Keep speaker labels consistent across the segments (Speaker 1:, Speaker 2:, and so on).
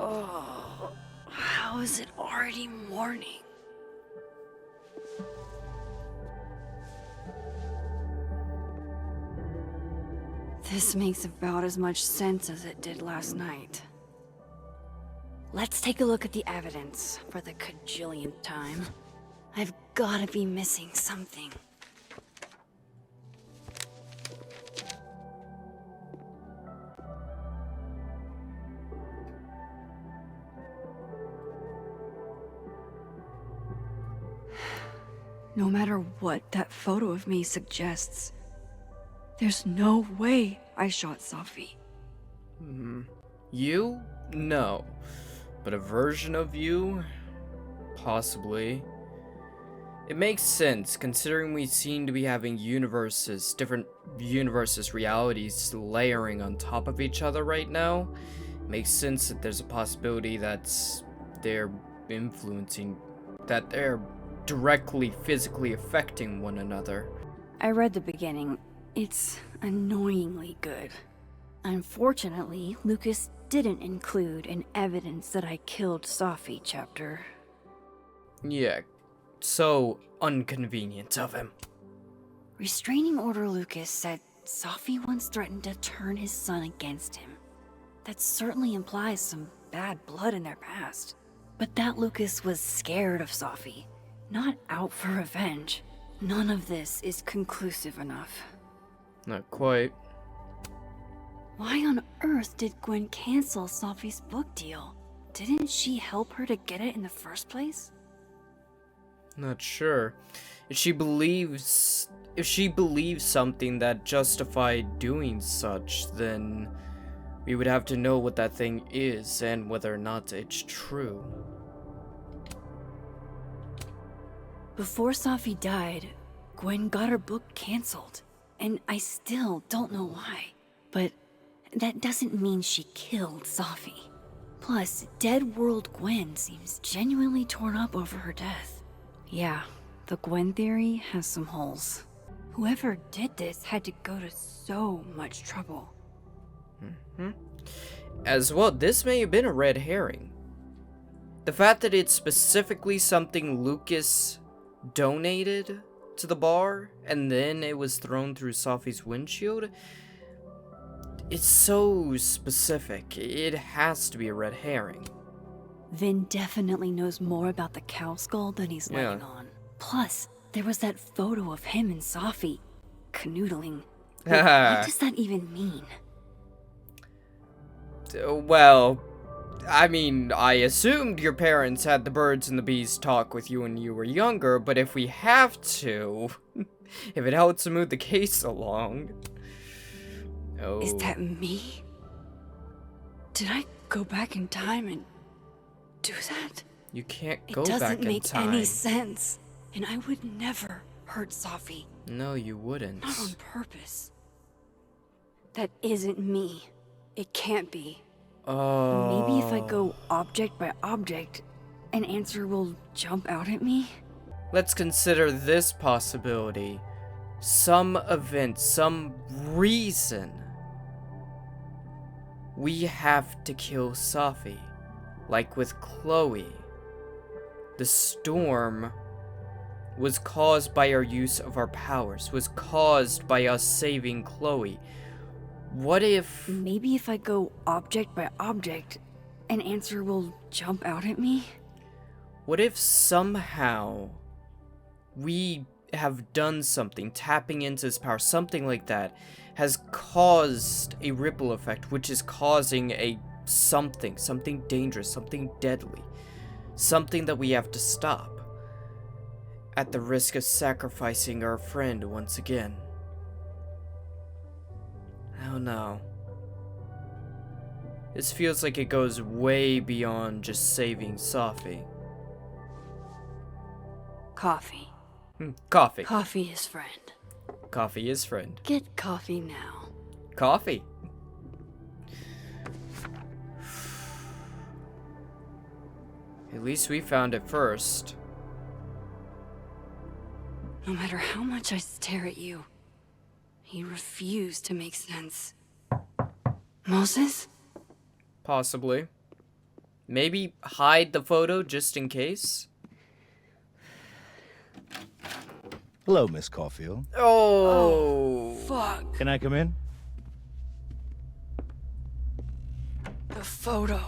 Speaker 1: Oh, how is it already morning? This makes about as much sense as it did last night. Let's take a look at the evidence for the cajillionth time. I've gotta be missing something. No matter what that photo of me suggests, there's no way I shot Safi.
Speaker 2: You? No. But a version of you? Possibly. It makes sense, considering we seem to be having different universes, realities layering on top of each other right now. It makes sense that there's a possibility that they're directly, physically affecting one another.
Speaker 1: I read the beginning. It's annoyingly good. Unfortunately, Lucas didn't include an evidence that I killed Safi chapter.
Speaker 2: Yeah, so inconvenient of him.
Speaker 1: Restraining Order Lucas said Safi once threatened to turn his son against him. That certainly implies some bad blood in their past. But that Lucas was scared of Safi, not out for revenge. None of this is conclusive enough.
Speaker 2: Not quite.
Speaker 1: Why on earth did Gwen cancel Safi's book deal? Didn't she help her to get it in the first place?
Speaker 2: Not sure. If she believes something that justified doing such, then we would have to know what that thing is and whether or not it's true.
Speaker 1: Before Safi died, Gwen got her book canceled, and I still don't know why. But that doesn't mean she killed Safi. Plus, Dead World Gwen seems genuinely torn up over her death. Yeah, the Gwen theory has some holes. Whoever did this had to go to so much trouble.
Speaker 2: As well, this may have been a red herring. The fact that it's specifically something Lucas donated to the bar, and then it was thrown through Safi's windshield, it's so specific. It has to be a red herring.
Speaker 1: Vinh definitely knows more about the cow skull than he's letting on. Plus, there was that photo of him and Safi canoodling. What does that even mean?
Speaker 2: Well, I mean, I assumed your parents had the birds and the bees talk with you when you were younger, but if we have to, if it helps to move the case along. Oh.
Speaker 1: Is that me? Did I go back in time and do that?
Speaker 2: You can't go
Speaker 1: back in time.
Speaker 2: It doesn't
Speaker 1: make any sense. And I would never hurt Safi.
Speaker 2: No, you wouldn't.
Speaker 1: Not on purpose. That isn't me. It can't be.
Speaker 2: Oh.
Speaker 1: Maybe if I go object by object, an answer will jump out at me?
Speaker 2: Let's consider this possibility. Some event, some reason. We have to kill Safi. Like with Chloe. The storm was caused by our use of our powers, was caused by us saving Chloe. What if...
Speaker 1: Maybe if I go object by object, an answer will jump out at me?
Speaker 2: What if somehow we have done something, tapping into his power, something like that, has caused a ripple effect, which is causing something dangerous, something deadly, something that we have to stop, at the risk of sacrificing our friend once again. I don't know. This feels like it goes way beyond just saving Safi.
Speaker 1: Coffee.
Speaker 2: Coffee.
Speaker 1: Coffee is friend.
Speaker 2: Coffee is friend.
Speaker 1: Get coffee now.
Speaker 2: Coffee. At least we found it first.
Speaker 1: No matter how much I stare at you, he refused to make sense. Moses?
Speaker 2: Possibly. Maybe hide the photo just in case?
Speaker 3: Hello, Miss Caulfield.
Speaker 2: Oh,
Speaker 1: Fuck.
Speaker 3: Can I come in?
Speaker 1: The photo.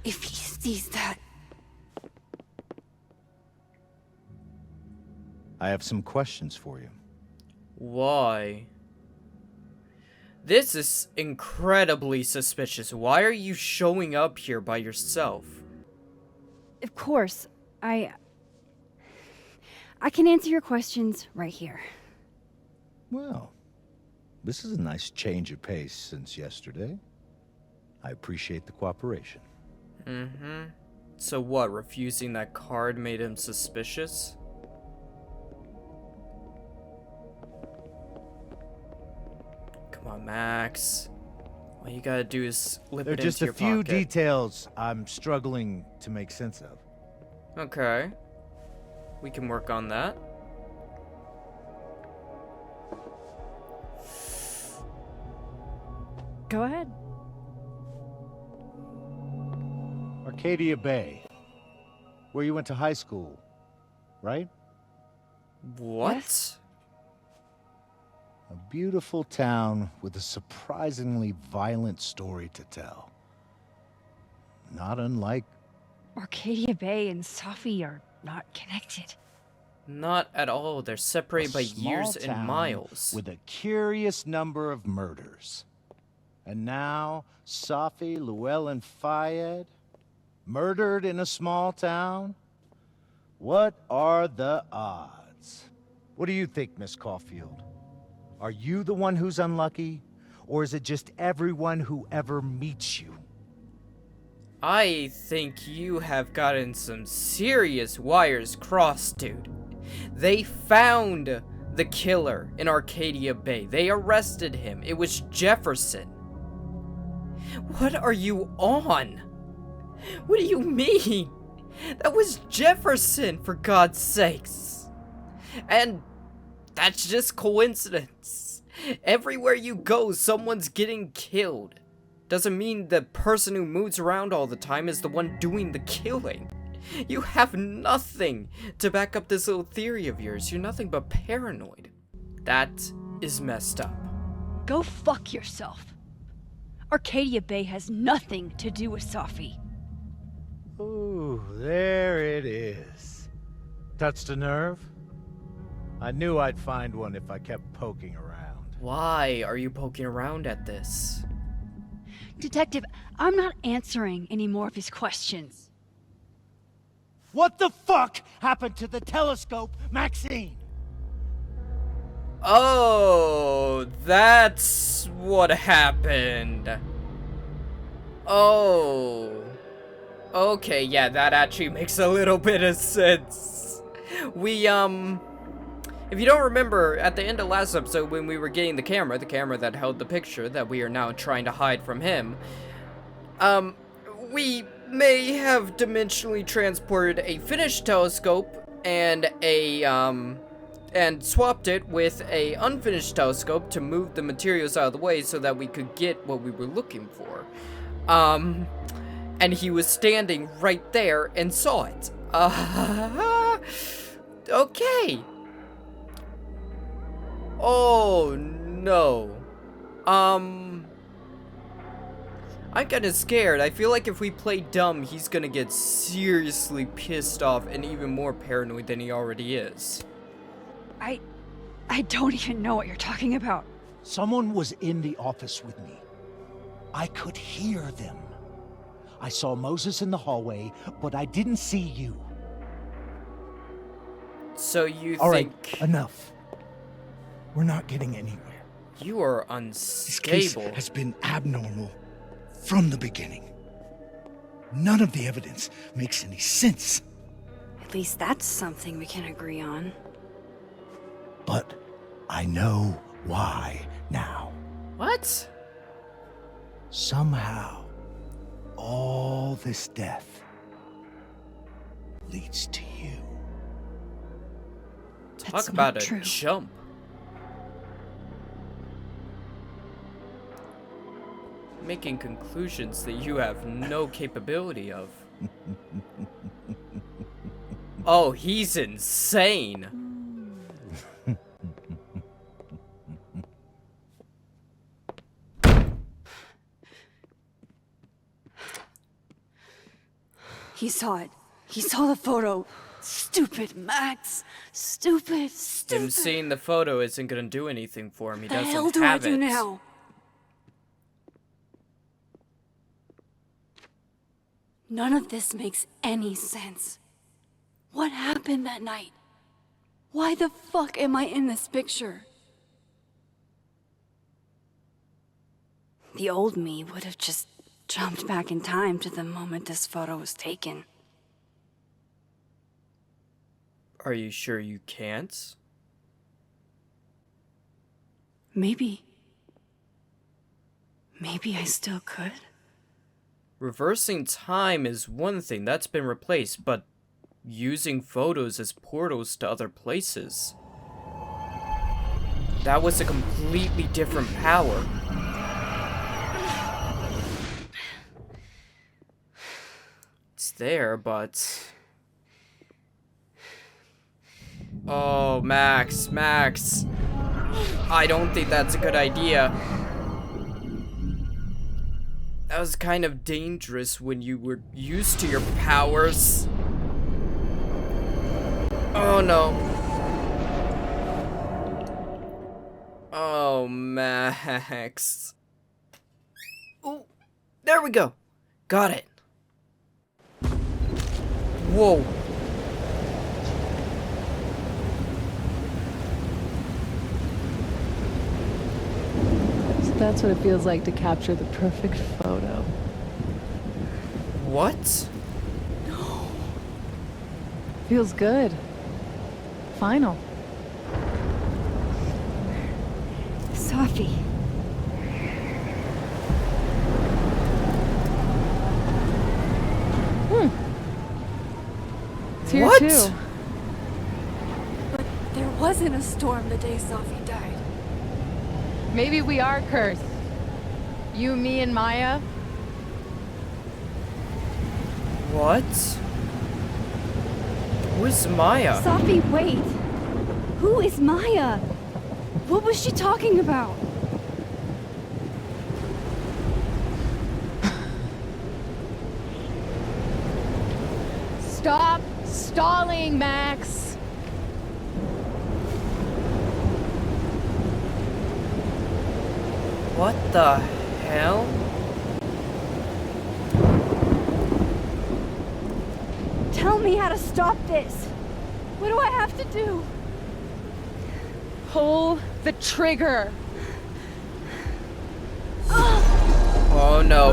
Speaker 1: If he sees that.
Speaker 3: I have some questions for you.
Speaker 2: Why? This is incredibly suspicious. Why are you showing up here by yourself?
Speaker 1: Of course, I can answer your questions right here.
Speaker 3: Well, this is a nice change of pace since yesterday. I appreciate the cooperation.
Speaker 2: Mm-hmm. So what, refusing that card made him suspicious? Come on, Max. All you gotta do is slip
Speaker 3: There are
Speaker 2: it
Speaker 3: just
Speaker 2: into
Speaker 3: a
Speaker 2: your
Speaker 3: few
Speaker 2: pocket.
Speaker 3: details I'm struggling to make sense of.
Speaker 2: Okay. We can work on that.
Speaker 1: Go ahead.
Speaker 3: Arcadia Bay, where you went to high school, right?
Speaker 2: What?
Speaker 1: Yes.
Speaker 3: A beautiful town with a surprisingly violent story to tell. Not unlike...
Speaker 1: Arcadia Bay and Safi are not connected.
Speaker 2: Not at all. They're separated by years
Speaker 3: small
Speaker 2: and
Speaker 3: town
Speaker 2: miles.
Speaker 3: with a curious number of murders. And now, Safi, Llewellyn Fayed, murdered in a small town? What are the odds? What do you think, Miss Caulfield? Are you the one who's unlucky? Or is it just everyone who ever meets you?
Speaker 2: I think you have gotten some serious wires crossed, dude. They found the killer in Arcadia Bay. They arrested him. It was Jefferson. What are you on? What do you mean? That was Jefferson, for God's sakes. And that's just coincidence. Everywhere you go, someone's getting killed. Doesn't mean the person who moves around all the time is the one doing the killing. You have nothing to back up this little theory of yours. You're nothing but paranoid. That is messed up.
Speaker 1: Go fuck yourself. Arcadia Bay has nothing to do with Safi.
Speaker 3: Ooh, there it is. Touched a nerve? I knew I'd find one if I kept poking around.
Speaker 2: Why are you poking around at this?
Speaker 1: Detective, I'm not answering any more of his questions.
Speaker 3: What the fuck happened to the telescope, Maxine?
Speaker 2: Oh, that's what happened. Oh. Okay, yeah, that actually makes a little bit of sense. We, if you don't remember, at the end of last episode when we were getting the camera that held the picture that we are now trying to hide from him, we may have dimensionally transported a finished telescope and and swapped it with a unfinished telescope to move the materials out of the way so that we could get what we were looking for. And he was standing right there and saw it. Okay. Oh, no. I'm kinda scared. I feel like if we play dumb, he's gonna get seriously pissed off and even more paranoid than he already is.
Speaker 1: I don't even know what you're talking about.
Speaker 3: Someone was in the office with me. I could hear them. I saw Moses in the hallway, but I didn't see you.
Speaker 2: So you
Speaker 3: All
Speaker 2: think...
Speaker 3: right, enough. We're not getting anywhere.
Speaker 2: You are
Speaker 4: This case
Speaker 2: unstable.
Speaker 4: has been abnormal from the beginning. None of the evidence makes any sense.
Speaker 1: At least that's something we can agree on.
Speaker 3: But I know why now.
Speaker 2: What?
Speaker 3: Somehow, all this death leads to you.
Speaker 2: Talk
Speaker 1: That's
Speaker 2: about
Speaker 1: not
Speaker 2: a
Speaker 1: true.
Speaker 2: jump. making conclusions that you have no capability of. Oh, he's insane.
Speaker 1: He saw it. He saw the photo. Stupid Max. Stupid.
Speaker 2: Him seeing the photo isn't gonna do anything for him. He doesn't
Speaker 1: What the hell
Speaker 2: have
Speaker 1: do I do
Speaker 2: it.
Speaker 1: now? None of this makes any sense. What happened that night? Why the fuck am I in this picture? The old me would have just jumped back in time to the moment this photo was taken.
Speaker 2: Are you sure you can't?
Speaker 1: Maybe I still could.
Speaker 2: Reversing time is one thing that's been replaced, but using photos as portals to other places, that was a completely different power. It's there, but... Oh, Max. I don't think that's a good idea. That was kind of dangerous when you were used to your powers. Oh no. Oh, Max. Oh, there we go. Got it. Whoa.
Speaker 5: That's what it feels like to capture the perfect photo.
Speaker 2: What?
Speaker 5: Feels good. Final.
Speaker 1: Safi.
Speaker 5: It's here
Speaker 2: What?
Speaker 5: too.
Speaker 1: But there wasn't a storm the day Safi died.
Speaker 5: Maybe we are cursed. You, me, and Maya.
Speaker 2: What? Who's Maya?
Speaker 1: Safi, wait. Who is Maya? What was she talking about?
Speaker 5: Stop stalling, Max.
Speaker 2: What the hell?
Speaker 1: Tell me how to stop this. What do I have to do?
Speaker 5: Pull the trigger.
Speaker 2: Oh no.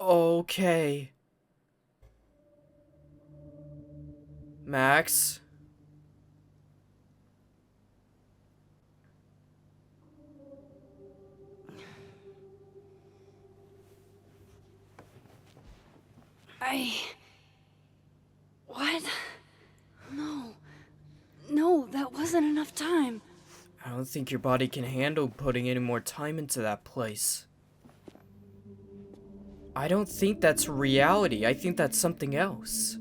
Speaker 2: Okay. Max?
Speaker 1: What? No, that wasn't enough time.
Speaker 2: I don't think your body can handle putting any more time into that place. I don't think that's reality. I think that's something else.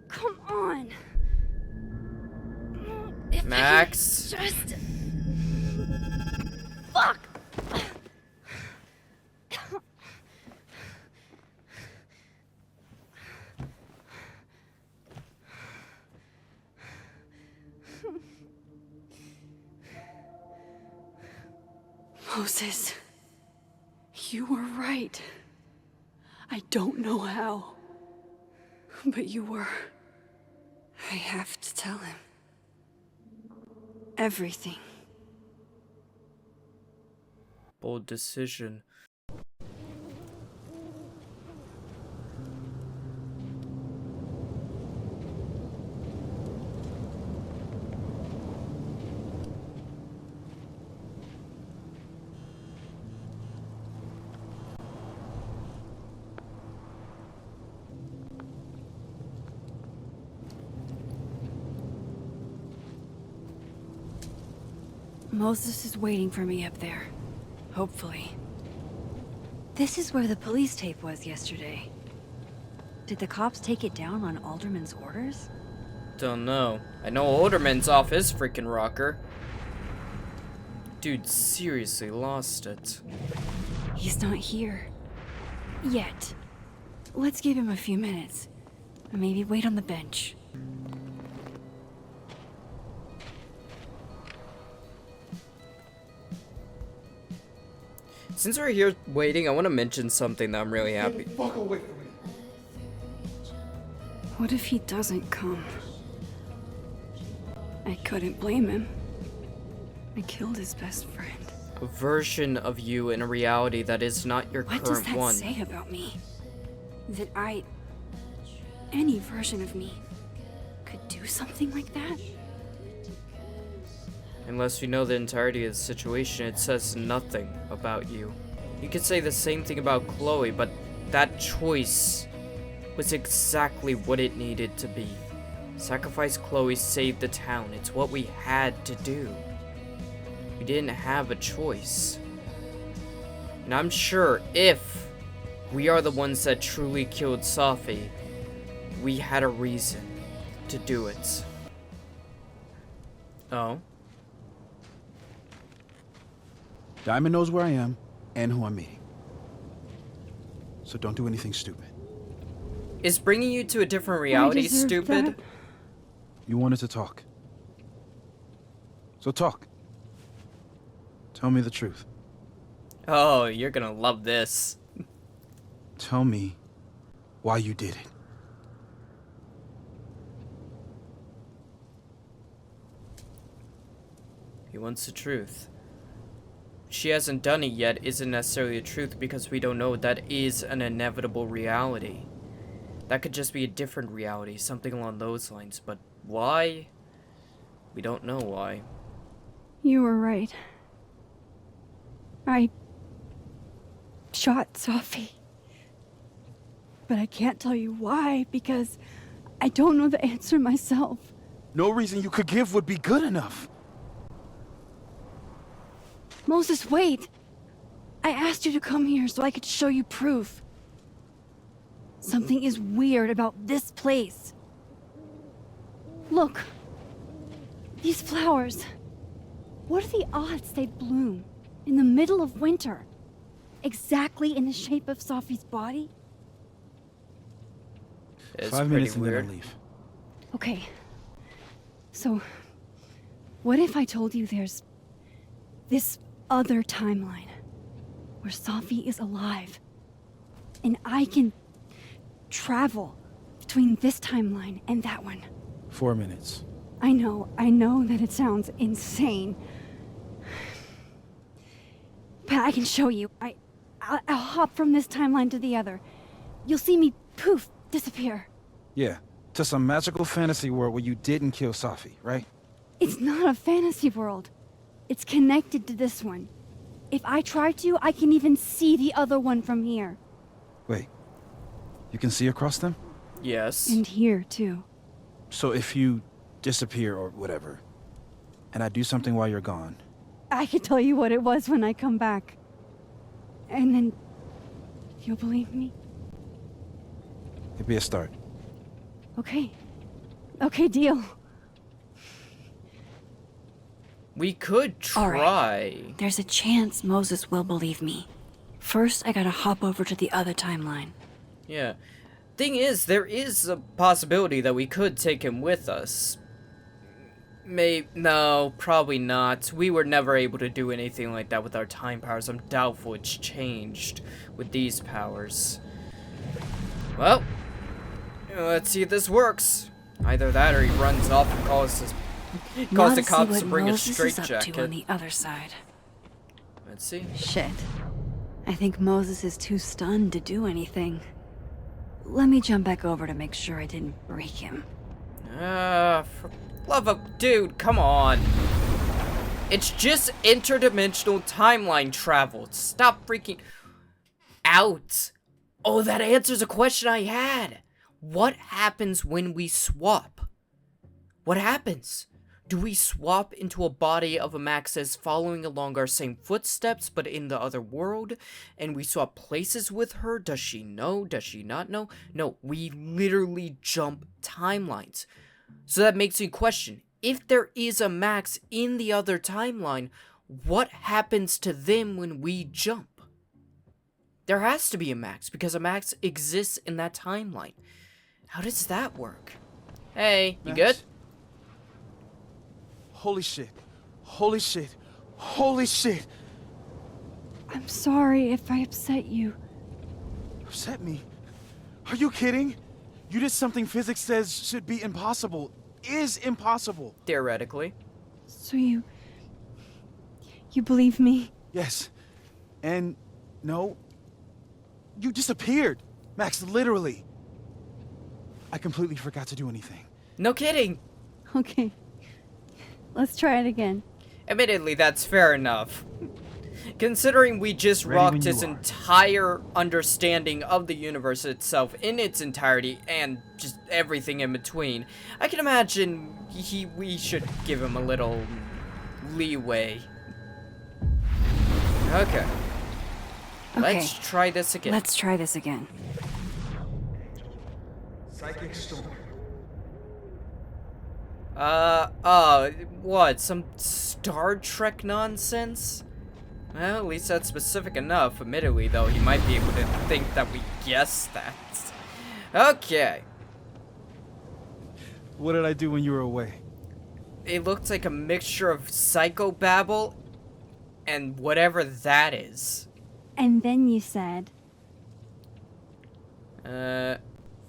Speaker 1: Come on. If
Speaker 2: Max?
Speaker 1: I could just... Fuck! Moses, you were right. I don't know how, but you were. I have to tell him. Everything.
Speaker 2: Bold decision.
Speaker 1: Moses is waiting for me up there. Hopefully. This is where the police tape was yesterday. Did the cops take it down on Alderman's orders?
Speaker 2: Don't know. I know Alderman's off his freaking rocker. Dude seriously lost it.
Speaker 1: He's not here. Yet. Let's give him a few minutes. Maybe wait on the bench.
Speaker 2: Since we're here waiting, I want to mention something that I'm really happy.
Speaker 6: Fuck away from me.
Speaker 1: What if he doesn't come? I couldn't blame him. I killed his best friend.
Speaker 2: A version of you in a reality that is not your
Speaker 1: What does
Speaker 2: current
Speaker 1: that
Speaker 2: one.
Speaker 1: say about me? That any version of me, could do something like that?
Speaker 2: Unless you know the entirety of the situation, it says nothing about you. You could say the same thing about Chloe, but that choice was exactly what it needed to be. Sacrifice Chloe, save the town. It's what we had to do. We didn't have a choice. And I'm sure if we are the ones that truly killed Safi, we had a reason to do it. Oh?
Speaker 7: Diamond knows where I am and who I'm meeting. So don't do anything stupid.
Speaker 2: Is bringing you to a different reality
Speaker 1: deserve
Speaker 2: stupid?
Speaker 1: that.
Speaker 7: You wanted to talk. So talk. Tell me the truth.
Speaker 2: Oh, you're gonna love this.
Speaker 7: Tell me why you did it.
Speaker 2: He wants the truth. She hasn't done it yet isn't necessarily the truth because we don't know that is an inevitable reality. That could just be a different reality, something along those lines, but why? We don't know why.
Speaker 1: You were right. I shot Safi. But I can't tell you why, because I don't know the answer myself.
Speaker 7: No reason you could give would be good enough.
Speaker 1: Moses, wait! I asked you to come here so I could show you proof. Something is weird about this place. Look. These flowers. What are the odds they bloom in the middle of winter? Exactly in the shape of Safi's body?
Speaker 2: It's
Speaker 7: 5
Speaker 2: pretty
Speaker 7: minutes and
Speaker 2: weird.
Speaker 7: then I leave.
Speaker 1: Okay. So, what if I told you there's this other timeline where Safi is alive and I can travel between this timeline and that one?
Speaker 7: 4 minutes.
Speaker 1: I know that it sounds insane. But I can show you. I'll hop from this timeline to the other. You'll see me, poof, disappear.
Speaker 7: Yeah, to some magical fantasy world where you didn't kill Safi, right?
Speaker 1: It's not a fantasy world. It's connected to this one. If I try to, I can even see the other one from here.
Speaker 7: Wait, you can see across them?
Speaker 2: Yes.
Speaker 1: And here, too.
Speaker 7: So if you disappear or whatever, and I do something while you're gone,
Speaker 1: I can tell you what it was when I come back. And then you'll believe me?
Speaker 7: it'd be a start.
Speaker 1: Okay. Okay, deal.
Speaker 2: We could
Speaker 1: All
Speaker 2: try.
Speaker 1: right. There's a chance Moses will believe me. First, I gotta hop over to the other timeline.
Speaker 2: Yeah. Thing is, there is a possibility that we could take him with us. No, probably not. We were never able to do anything like that with our time powers. I'm doubtful it's changed with these powers. Well, let's see if this works. Either that or he runs off and calls the cops to bring a straitjacket.
Speaker 1: On the other side.
Speaker 2: Let's see.
Speaker 1: Shit. I think Moses is too stunned to do anything. Let me jump back over to make sure I didn't break him.
Speaker 2: For love of dude, come on. It's just interdimensional timeline travel. Stop freaking out. Oh, that answers a question I had. What happens when we swap? What happens? Do we swap into a body of a Maxis following along our same footsteps, but in the other world? And we swap places with her? Does she know? Does she not know? No, we literally jump timelines. So that makes me question, if there is a Max in the other timeline, what happens to them when we jump? There has to be a Max, because a Max exists in that timeline. How does that work? Hey, you
Speaker 7: Max?
Speaker 2: good?
Speaker 7: Holy shit. Holy shit. Holy shit.
Speaker 1: I'm sorry if I upset you.
Speaker 7: Upset me? Are you kidding? You did something physics says should be impossible. Is impossible.
Speaker 2: Theoretically.
Speaker 1: So you believe me?
Speaker 7: Yes. And no. You disappeared. Max, literally. I completely forgot to do anything.
Speaker 2: No kidding.
Speaker 1: Okay. Let's try it again.
Speaker 2: Admittedly, that's fair enough. Considering we just
Speaker 7: Ready when
Speaker 2: rocked
Speaker 7: you
Speaker 2: his
Speaker 7: are.
Speaker 2: entire understanding of the universe itself in its entirety and just everything in between, I can imagine we should give him a little leeway. Okay. Let's try this again.
Speaker 1: Let's try this again.
Speaker 4: Psychic storm.
Speaker 2: What? Some Star Trek nonsense? Well, at least that's specific enough. Admittedly, though, he might be able to think that we guessed that. Okay.
Speaker 7: What did I do when you were away?
Speaker 2: It looked like a mixture of psychobabble and whatever that is.
Speaker 1: And then you said,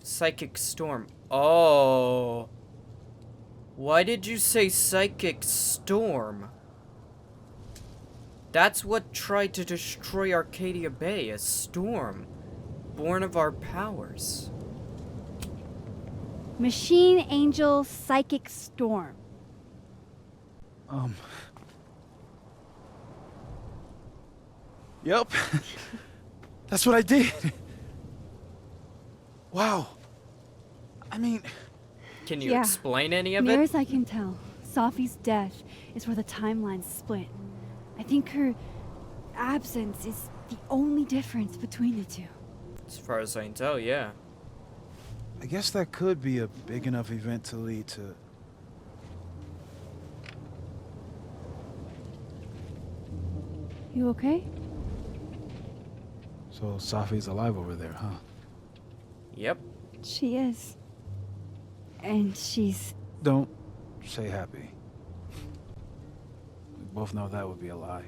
Speaker 2: Psychic storm. Oh. Why did you say psychic storm? That's what tried to destroy Arcadia Bay, a storm, born of our powers.
Speaker 1: Machine Angel Psychic Storm.
Speaker 7: Yep. That's what I did. Wow. I mean,
Speaker 2: Can you
Speaker 1: Yeah.
Speaker 2: explain any of
Speaker 1: Near
Speaker 2: it?
Speaker 1: as I can tell, Sophie's death is where the timelines split. I think her absence is the only difference between the two.
Speaker 2: As far as I can tell, yeah.
Speaker 7: I guess that could be a big enough event to lead to...
Speaker 1: You okay?
Speaker 7: So Sophie's alive over there, huh?
Speaker 2: Yep.
Speaker 1: She is. And she's...
Speaker 7: Don't say happy. We both know that would be a lie.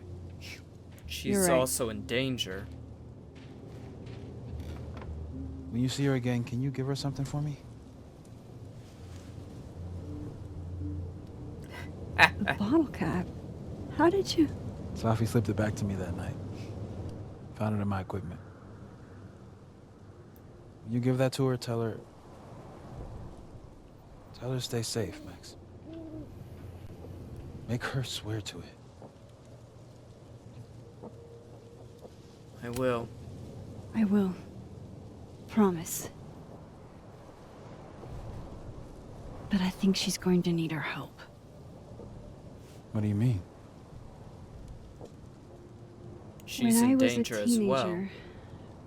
Speaker 2: She's
Speaker 1: You're right.
Speaker 2: also in danger.
Speaker 7: When you see her again, can you give her something for me?
Speaker 1: The bottle cap. How did you...
Speaker 7: Sophie slipped it back to me that night. Found it in my equipment. When you give that to her, tell her to stay safe, Max. Make her swear to it.
Speaker 2: I will.
Speaker 1: I will. Promise. But I think she's going to need our help.
Speaker 7: What do you mean?
Speaker 2: She's
Speaker 1: when
Speaker 2: in
Speaker 1: I was
Speaker 2: danger
Speaker 1: a
Speaker 2: as
Speaker 1: teenager,
Speaker 2: well.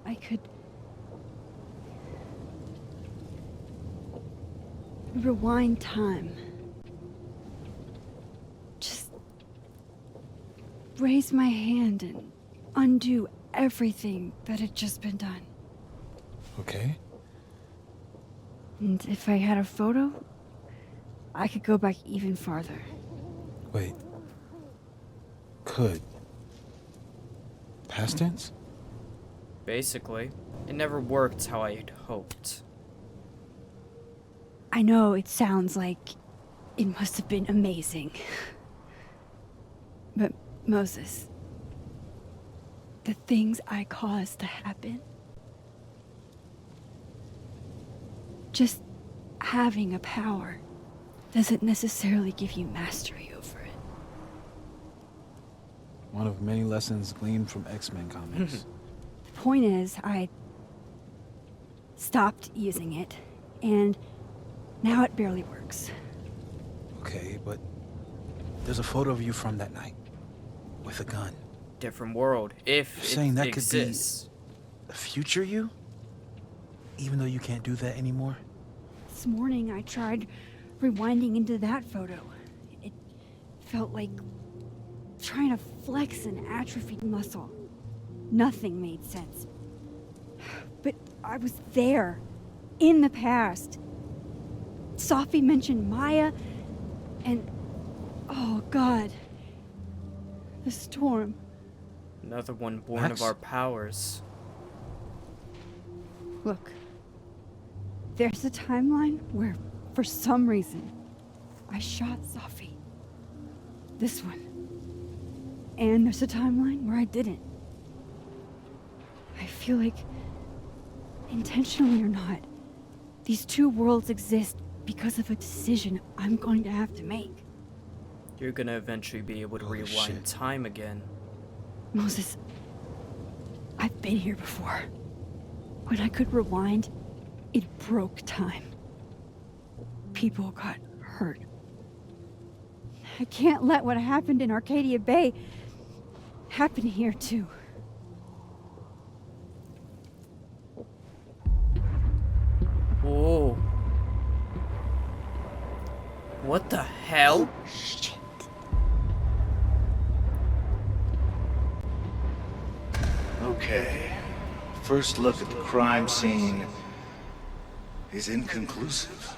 Speaker 1: I could rewind time. Just raise my hand and undo everything that had just been done.
Speaker 7: Okay.
Speaker 1: And if I had a photo, I could go back even farther.
Speaker 7: Wait. Could. Past tense?
Speaker 2: Basically. It never worked how I had hoped.
Speaker 1: I know it sounds like it must have been amazing. But Moses, the things I caused to happen, just having a power doesn't necessarily give you mastery over it.
Speaker 7: One of many lessons gleaned from X-Men comics.
Speaker 1: The point is, I stopped using it, and now it barely works.
Speaker 7: Okay, but There's a photo of you from that night. With a gun.
Speaker 2: Different world, if
Speaker 7: You're saying
Speaker 2: it
Speaker 7: that
Speaker 2: exists.
Speaker 7: could be the future you? Even though you can't do that anymore?
Speaker 1: This morning I tried rewinding into that photo. It felt like trying to flex an atrophied muscle. Nothing made sense. But I was there, in the past. Sophie mentioned Maya, and oh God, the storm.
Speaker 2: Another one born
Speaker 7: Max?
Speaker 2: of our powers.
Speaker 1: Look, there's a timeline where, for some reason, I shot Sophie. This one. And there's a timeline where I didn't. I feel like, intentionally or not, these two worlds exist because of a decision I'm going to have to make.
Speaker 2: You're gonna eventually be able to
Speaker 7: Holy
Speaker 2: rewind
Speaker 7: shit.
Speaker 2: time again.
Speaker 1: Moses, I've been here before. When I could rewind, it broke time. People got hurt. I can't let what happened in Arcadia Bay happen here too.
Speaker 2: Whoa. What the hell?
Speaker 1: Shit.
Speaker 3: Okay. First look at the crime scene is inconclusive.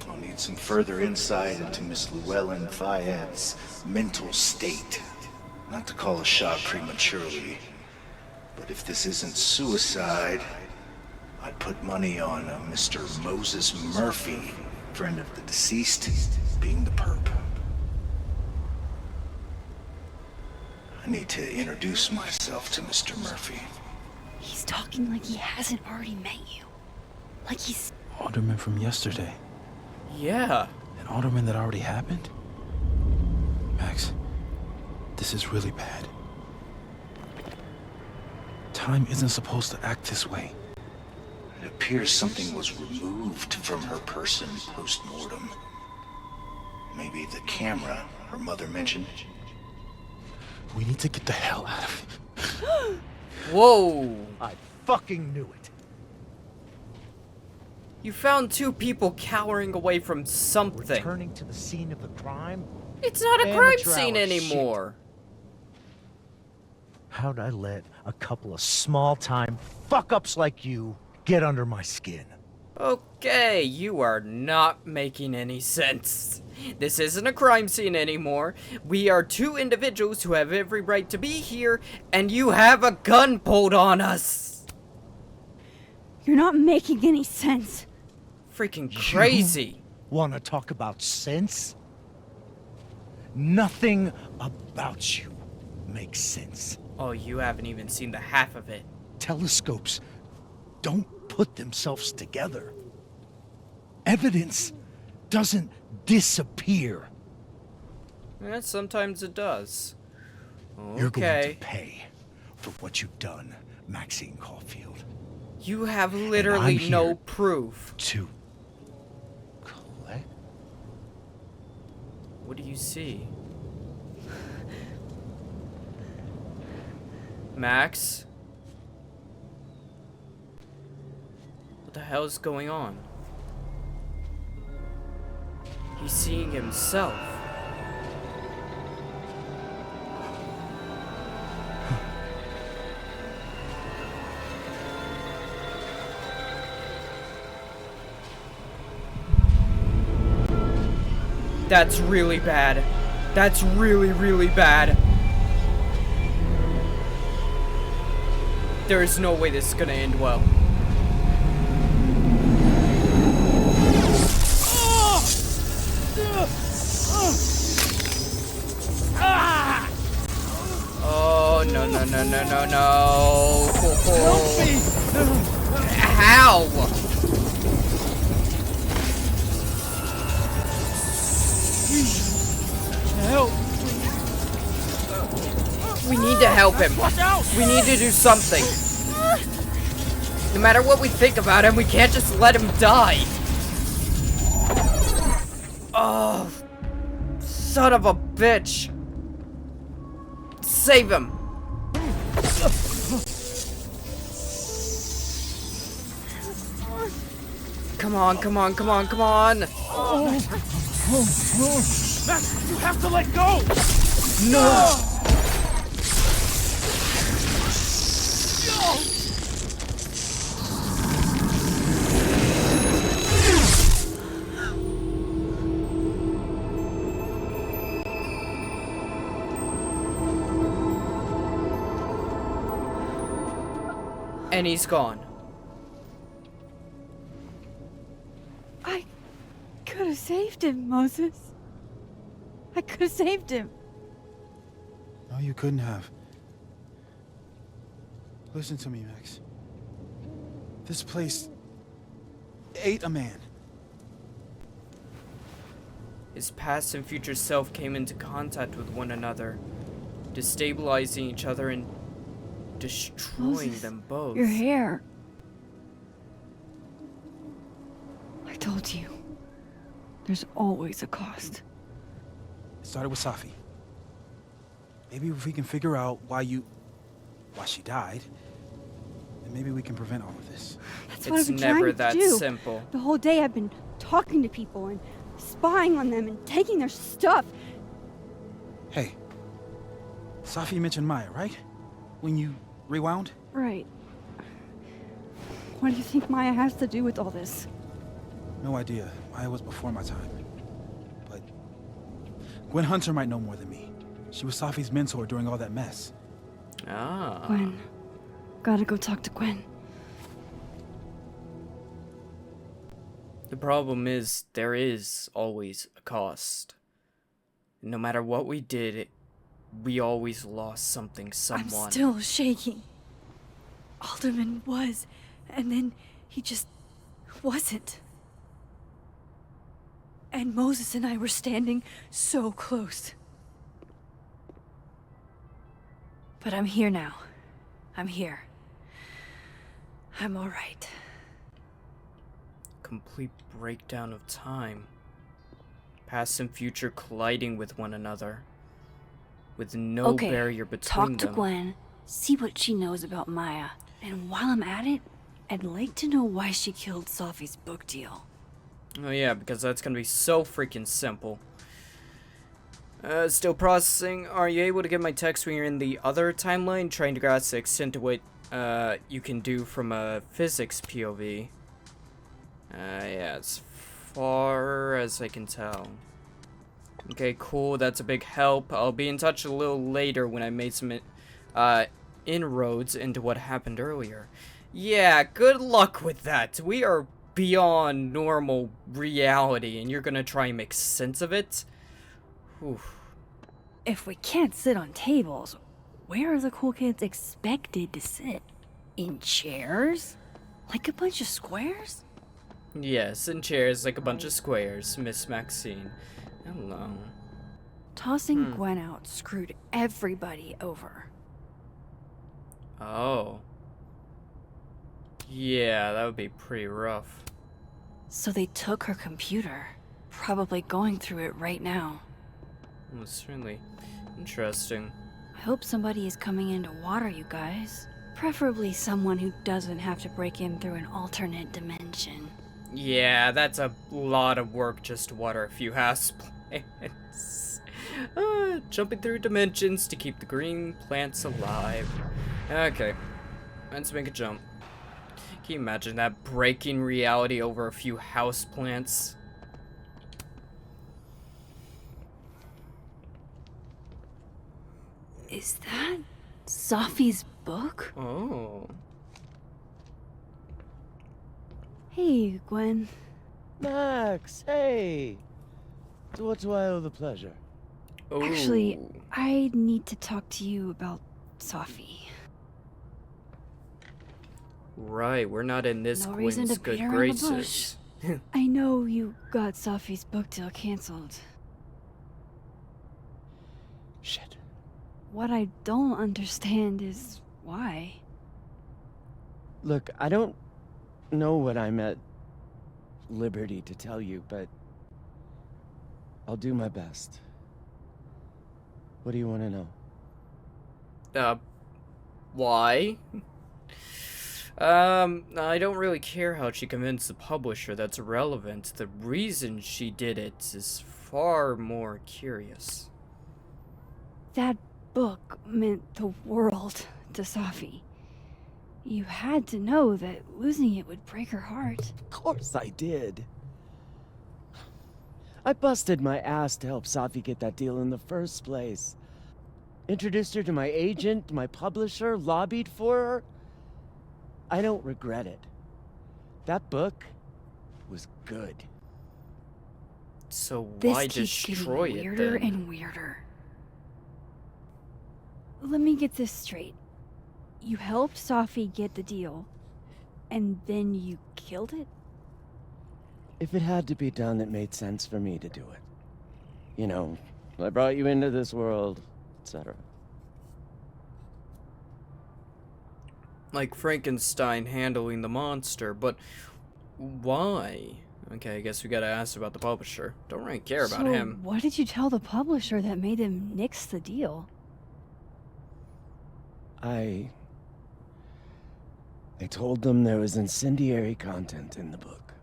Speaker 3: I'll need some further insight into Miss Llewellyn Fayette's mental state. Not to call a shot prematurely, but if this isn't suicide, I'd put money on a Mr. Moses Murphy, friend of the deceased, being the perp. I need to introduce myself to Mr. Murphy.
Speaker 1: He's talking like he hasn't already met you. Like he's...
Speaker 7: Alderman from yesterday.
Speaker 2: Yeah.
Speaker 7: An alderman that already happened? Max, this is really bad. Time isn't supposed to act this way.
Speaker 3: It appears something was removed from her person post-mortem. Maybe the camera her mother mentioned.
Speaker 7: We need to get the hell out of here.
Speaker 2: Whoa.
Speaker 3: I fucking knew it.
Speaker 2: You found two people cowering away from something.
Speaker 3: Returning to the scene of the crime?
Speaker 2: It's not a crime
Speaker 3: Amateur
Speaker 2: scene
Speaker 3: hour
Speaker 2: anymore.
Speaker 3: How'd I let a couple of small-time fuck-ups like you get under my skin?
Speaker 2: Okay, you are not making any sense. This isn't a crime scene anymore. We are two individuals who have every right to be here, and you have a gun pulled on us.
Speaker 1: You're not making any sense.
Speaker 2: Freaking crazy.
Speaker 3: Want to talk about sense? Nothing about you makes sense.
Speaker 2: Oh, you haven't even seen the half of it.
Speaker 3: Telescopes don't put themselves together. Evidence doesn't disappear.
Speaker 2: Eh, sometimes it does.
Speaker 3: You're going to
Speaker 2: Okay.
Speaker 3: pay for what you've done, Maxine Caulfield.
Speaker 2: You have
Speaker 3: I'm
Speaker 2: literally no
Speaker 3: here.
Speaker 2: proof.
Speaker 3: To collect?
Speaker 2: What do you see? Max? What the hell is going on? He's seeing himself. That's really bad. That's really, really bad. There is no way this is gonna end well. Oh, no, no, no, no, no, no. Help me! How?
Speaker 7: Help!
Speaker 2: We need to help him. We need to do something. No matter what we think about him, we can't just let him die. Oh, Son of a bitch! Save him! Come on, come on, come on, come on!
Speaker 7: Max, you have to let go!
Speaker 2: No! And he's gone.
Speaker 1: I could have saved him, Moses. I could have saved him.
Speaker 7: No, you couldn't have. Listen to me, Max. This place ate a man.
Speaker 2: His past and future self came into contact with one another, destabilizing each other and destroying
Speaker 1: Moses,
Speaker 2: them both.
Speaker 1: Your hair. I told you. There's always a cost.
Speaker 7: It started with Safi. Maybe if we can figure out why she died, then maybe we can prevent all of this.
Speaker 1: That's what I've
Speaker 2: It's
Speaker 1: been
Speaker 2: never
Speaker 1: trying to
Speaker 2: that
Speaker 1: do.
Speaker 2: simple.
Speaker 1: The whole day I've been talking to people and spying on them and taking their stuff.
Speaker 7: Hey, Safi mentioned Maya, right? When you rewound?
Speaker 1: Right. What do you think Maya has to do with all this?
Speaker 7: No idea. Maya was before my time. But Gwen Hunter might know more than me. She was Safi's mentor during all that mess.
Speaker 2: Ah.
Speaker 1: Gwen. Gotta go talk to Gwen.
Speaker 2: The problem is, there is always a cost. No matter what we did, we always lost something, someone.
Speaker 1: I'm still shaking. Alderman was, and then he just wasn't. And Moses and I were standing so close. But I'm here now. I'm here. I'm all right.
Speaker 2: Complete breakdown of time. Past and future colliding with one another. With no barrier between them.
Speaker 1: Talk to Gwen, see what she knows about Maya. And while I'm at it, I'd like to know why she killed Safi's book deal.
Speaker 2: Oh yeah, because that's gonna be so freaking simple. Still processing. Are you able to get my text when you're in the other timeline? Trying to grasp the extent of what you can do from a physics POV. Yeah, as far as I can tell. Okay, cool. That's a big help. I'll be in touch a little later when I made some inroads into what happened earlier. Yeah, good luck with that. We are beyond normal reality, and you're gonna try and make sense of it? Oof.
Speaker 1: If we can't sit on tables, where are the cool kids expected to sit? In chairs? Like a bunch of squares?
Speaker 2: Yes, in chairs like a bunch of squares, Miss Maxine. Hello.
Speaker 1: Tossing Gwen out screwed everybody over.
Speaker 2: Oh. Yeah, that would be pretty rough.
Speaker 1: So they took her computer. Probably going through it right now.
Speaker 2: Well, certainly interesting.
Speaker 1: I hope somebody is coming in to water you guys. Preferably someone who doesn't have to break in through an alternate dimension.
Speaker 2: Yeah, that's a lot of work just to water a few house plants. Jumping through dimensions to keep the green plants alive. Okay, let's make a jump. Can you imagine that, breaking reality over a few house plants?
Speaker 1: Is that Safi's book?
Speaker 2: Oh.
Speaker 1: Hey, Gwen.
Speaker 6: Max, hey! To what do I owe the pleasure?
Speaker 2: Oh.
Speaker 1: Actually, I need to talk to you about Safi.
Speaker 2: Right, we're not in this
Speaker 1: No reason
Speaker 2: Gwen's
Speaker 1: to beat
Speaker 2: good
Speaker 1: around the
Speaker 2: graces.
Speaker 1: I know you got Safi's book deal canceled.
Speaker 6: Shit.
Speaker 1: What I don't understand is why.
Speaker 6: Look, I don't know what I'm at liberty to tell you, but I'll do my best. What do you want to know?
Speaker 2: Why? I don't really care how she convinced the publisher. That's irrelevant. The reason she did it is far more curious.
Speaker 1: That book meant the world to Safi. You had to know that losing it would break her heart.
Speaker 6: Of course I did. I busted my ass to help Safi get that deal in the first place. Introduced her to my agent, my publisher, lobbied for her. I don't regret it. That book was good.
Speaker 2: So
Speaker 1: This
Speaker 2: why
Speaker 1: keeps
Speaker 2: destroy
Speaker 1: getting
Speaker 2: it
Speaker 1: weirder
Speaker 2: then?
Speaker 1: and weirder. Let me get this straight. You helped Safi get the deal, and then you killed it?
Speaker 6: If it had to be done, it made sense for me to do it. You know, I brought you into this world, etc.
Speaker 2: Like Frankenstein handling the monster, but why? Okay, I guess we gotta ask about the publisher. Don't really care about
Speaker 1: So
Speaker 2: him.
Speaker 1: what did you tell the publisher that made them nix the deal?
Speaker 6: I told them there was incendiary content in the book,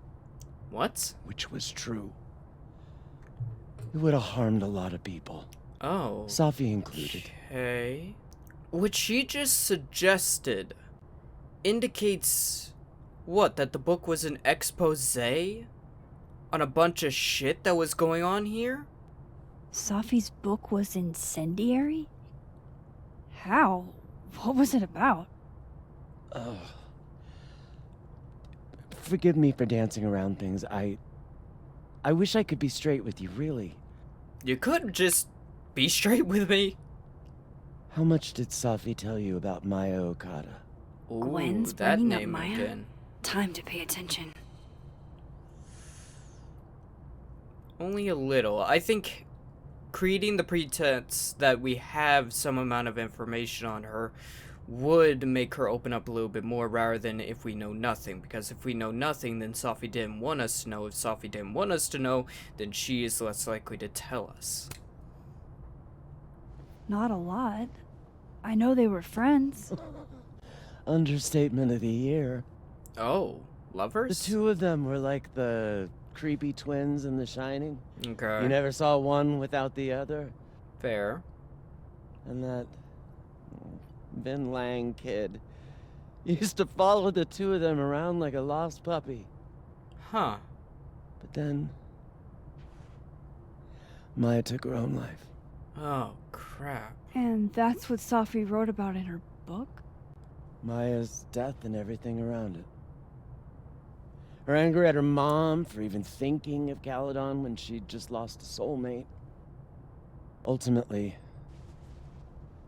Speaker 2: What?
Speaker 6: which was true. It would have harmed a lot of people,
Speaker 2: Oh.
Speaker 6: Safi included.
Speaker 2: Okay. What she just suggested indicates what? That the book was an expose on a bunch of shit that was going on here?
Speaker 1: Safi's book was incendiary? How? What was it about?
Speaker 6: Ugh. Forgive me for dancing around things. I wish I could be straight with you, really.
Speaker 2: You could just be straight with me.
Speaker 6: How much did Safi tell you about Maya Okada?
Speaker 2: Ooh,
Speaker 1: Gwen's
Speaker 2: that
Speaker 1: bringing up
Speaker 2: name
Speaker 1: Maya?
Speaker 2: again.
Speaker 1: Time to pay attention.
Speaker 2: Only a little. I think creating the pretense that we have some amount of information on her would make her open up a little bit more rather than if we know nothing. Because if we know nothing, then Safi didn't want us to know. If Safi didn't want us to know, then she is less likely to tell us.
Speaker 1: Not a lot. I know they were friends.
Speaker 6: Understatement of the year.
Speaker 2: Oh,
Speaker 6: The
Speaker 2: lovers?
Speaker 6: two of them were like the creepy twins in The Shining.
Speaker 2: Okay.
Speaker 6: You never saw one without the other.
Speaker 2: Fair.
Speaker 6: And that Vinh Lang kid used to follow the two of them around like a lost puppy.
Speaker 2: Huh.
Speaker 6: But then Maya took her own life.
Speaker 2: Oh, crap.
Speaker 1: And that's what Safi wrote about in her book?
Speaker 6: Maya's death and everything around it. Her anger at her mom for even thinking of Caledon when she'd just lost a soulmate. Ultimately,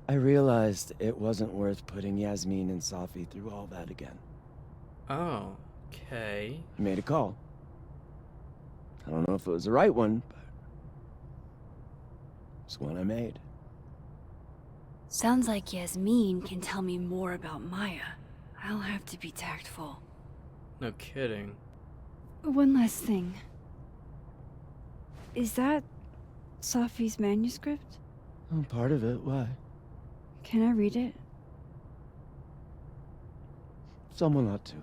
Speaker 6: I realized it wasn't worth putting Yasmin and Safi through all that again.
Speaker 2: Oh, okay.
Speaker 6: I made a call. I don't know if it was the right one, but it's one I made.
Speaker 1: Sounds like Yasmin can tell me more about Maya. I'll have to be tactful.
Speaker 2: No kidding.
Speaker 1: One last thing. Is that Safi's manuscript?
Speaker 6: Oh, part of it. Why?
Speaker 1: Can I read it?
Speaker 6: Someone ought to.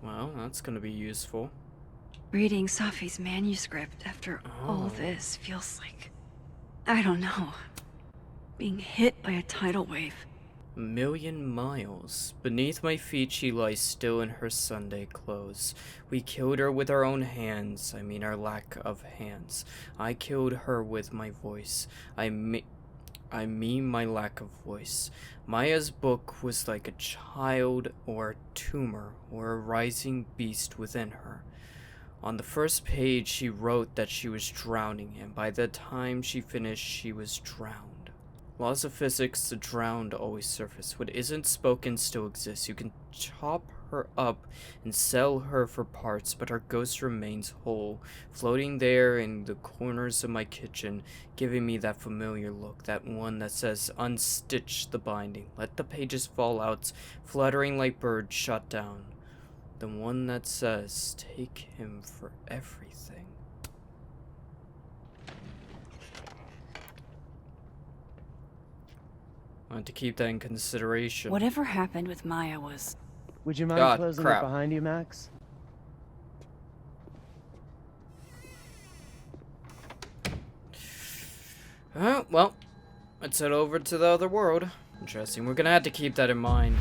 Speaker 2: Well, that's gonna be useful.
Speaker 1: Reading Safi's manuscript after all
Speaker 2: Oh.
Speaker 1: this feels like... I don't know. Being hit by a tidal wave.
Speaker 2: 1,000,000 miles. Beneath my feet she lies still in her Sunday clothes. We killed her with our own hands. I mean our lack of hands. I killed her with my voice. I mean my lack of voice. Maya's book was like a child or a tumor or a rising beast within her. On the first page she wrote that she was drowning, and by the time she finished she was drowned. Laws of physics, the drowned always surface. What isn't spoken still exists. You can chop her up and sell her for parts, but her ghost remains whole, floating there in the corners of my kitchen, giving me that familiar look, that one that says, unstitch the binding, let the pages fall out, fluttering like birds shot down. The one that says, take him for everything. I want to keep that in consideration.
Speaker 1: Whatever happened with Maya was...
Speaker 6: Would you mind
Speaker 2: God,
Speaker 6: closing
Speaker 2: crap.
Speaker 6: it behind you, Max?
Speaker 2: Well, let's head over to the other world. Interesting. We're gonna have to keep that in mind.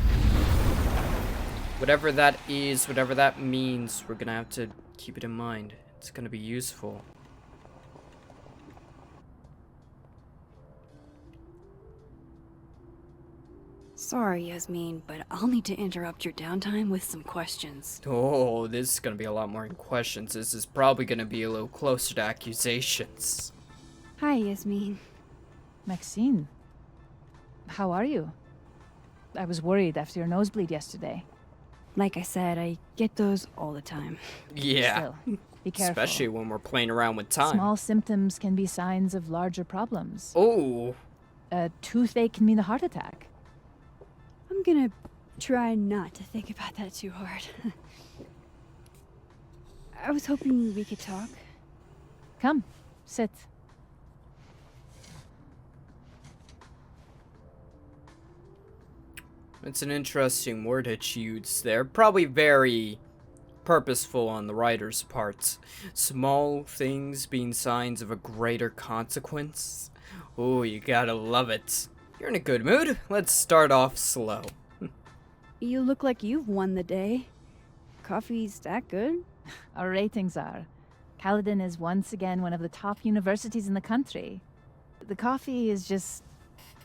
Speaker 2: Whatever that is, whatever that means, we're gonna have to keep it in mind. It's gonna be useful.
Speaker 1: Sorry, Yasmin, but I'll need to interrupt your downtime with some questions.
Speaker 2: Oh, this is gonna be a lot more than questions. This is probably gonna be a little closer to accusations.
Speaker 1: Hi, Yasmin.
Speaker 8: Maxine, how are you? I was worried after your nosebleed yesterday.
Speaker 1: Like I said, I get those all the time.
Speaker 2: Yeah.
Speaker 8: Still, be careful.
Speaker 2: Especially when we're playing around with time.
Speaker 8: Small symptoms can be signs of larger problems.
Speaker 2: Oh.
Speaker 8: A toothache can mean a heart attack.
Speaker 1: I'm gonna try not to think about that too hard. I was hoping we could talk.
Speaker 8: Come, sit.
Speaker 2: It's an interesting word that you used there. Probably very purposeful on the writer's part. Small things being signs of a greater consequence. Oh, you gotta love it. You're in a good mood. Let's start off slow.
Speaker 1: You look like you've won the day. Coffee's that good?
Speaker 8: Our ratings are. Caledon is once again one of the top universities in the country. The coffee is just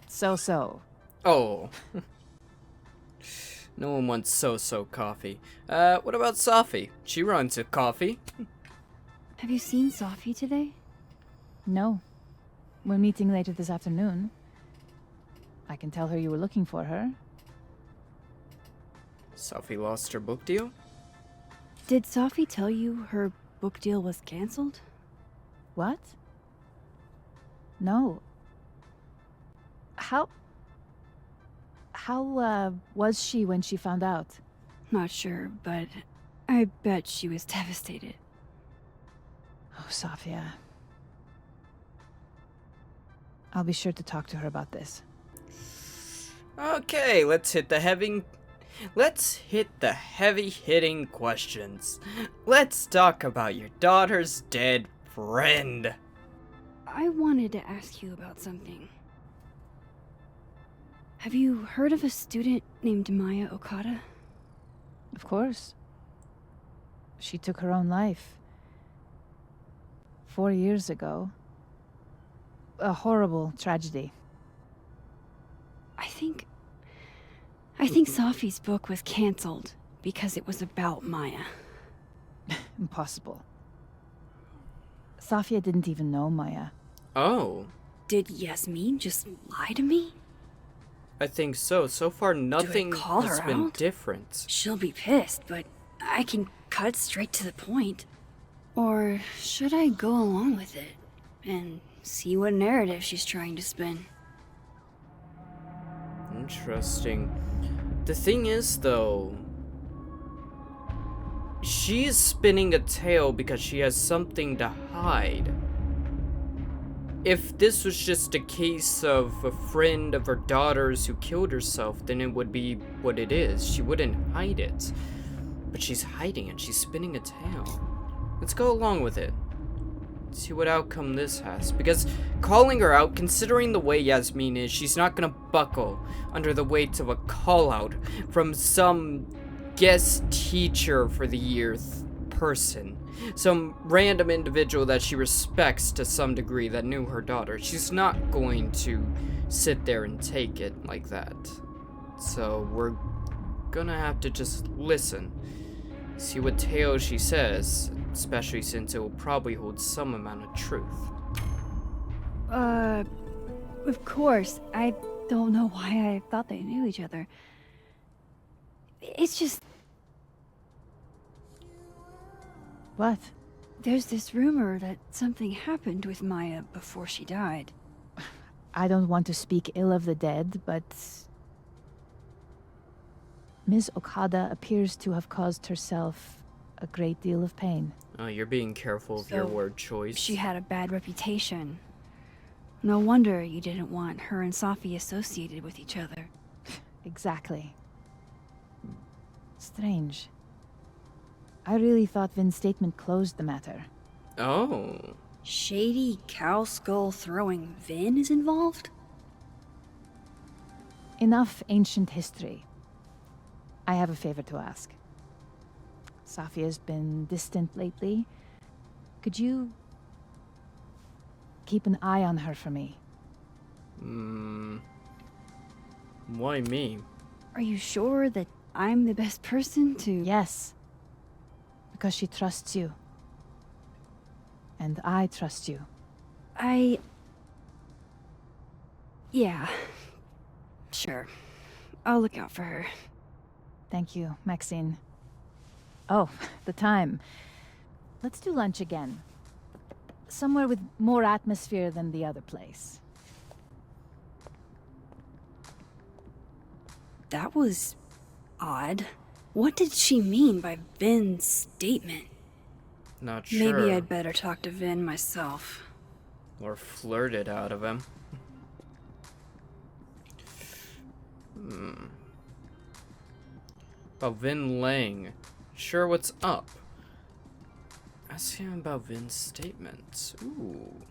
Speaker 8: so-so.
Speaker 2: Oh. No one wants so-so coffee. What about Safi? She runs a coffee.
Speaker 1: Have you seen Sophie today?
Speaker 8: No. We're meeting later this afternoon. I can tell her you were looking for her.
Speaker 2: Safi lost her book deal?
Speaker 1: Did Sophie tell you her book deal was canceled?
Speaker 8: What? No. How was she when she found out?
Speaker 1: Not sure, but I bet she was devastated.
Speaker 8: Oh, Sophia. I'll be sure to talk to her about this.
Speaker 2: Okay, let's hit the heavy-hitting questions. Let's talk about your daughter's dead friend.
Speaker 1: I wanted to ask you about something. Have you heard of a student named Maya Okada?
Speaker 8: Of course. She took her own life. 4 years ago. A horrible tragedy.
Speaker 1: I think Sophie's book was canceled because it was about Maya.
Speaker 8: Impossible. Safia didn't even know Maya.
Speaker 2: Oh.
Speaker 1: Did Yasmin just lie to me?
Speaker 2: I think so. So far, nothing
Speaker 1: call
Speaker 2: has
Speaker 1: her
Speaker 2: been
Speaker 1: out?
Speaker 2: different.
Speaker 1: She'll be pissed, but I can cut straight to the point. Or should I go along with it and see what narrative she's trying to spin?
Speaker 2: Interesting. The thing is, though, she is spinning a tale because she has something to hide. If this was just a case of a friend of her daughter's who killed herself, then it would be what it is. She wouldn't hide it. But she's hiding it. She's spinning a tale. Let's go along with it. See what outcome this has. Because calling her out, considering the way Yasmin is, she's not gonna buckle under the weight of a call-out from some guest teacher for the year person. Some random individual that she respects to some degree that knew her daughter. She's not going to sit there and take it like that. So we're gonna have to just listen. See what tale she says, especially since it will probably hold some amount of truth.
Speaker 1: Of course. I don't know why I thought they knew each other. It's just...
Speaker 8: What?
Speaker 1: There's this rumor that something happened with Maya before she died.
Speaker 8: I don't want to speak ill of the dead, but Ms. Okada appears to have caused herself a great deal of pain.
Speaker 2: Oh, you're being careful of your
Speaker 1: So,
Speaker 2: word choice.
Speaker 1: She had a bad reputation. No wonder you didn't want her and Safi associated with each other.
Speaker 8: Exactly. Strange. I really thought Vin's statement closed the matter.
Speaker 2: Oh.
Speaker 1: Shady cow skull throwing Vinh is involved?
Speaker 8: Enough ancient history. I have a favor to ask. Safi has been distant lately. Could you keep an eye on her for me?
Speaker 2: Why me?
Speaker 1: Are you sure that I'm the best person to...
Speaker 8: Yes. Because she trusts you. And I trust you.
Speaker 1: Yeah. Sure. I'll look out for her.
Speaker 8: Thank you, Maxine. Oh, the time. Let's do lunch again. Somewhere with more atmosphere than the other place.
Speaker 1: That was... odd. What did she mean by Vin's statement?
Speaker 2: Not sure.
Speaker 1: Maybe I'd better talk to Vinh myself.
Speaker 2: Or flirt it out of him. About Vinh Lang. Sure, what's up? Ask him about Vin's statements. Ooh.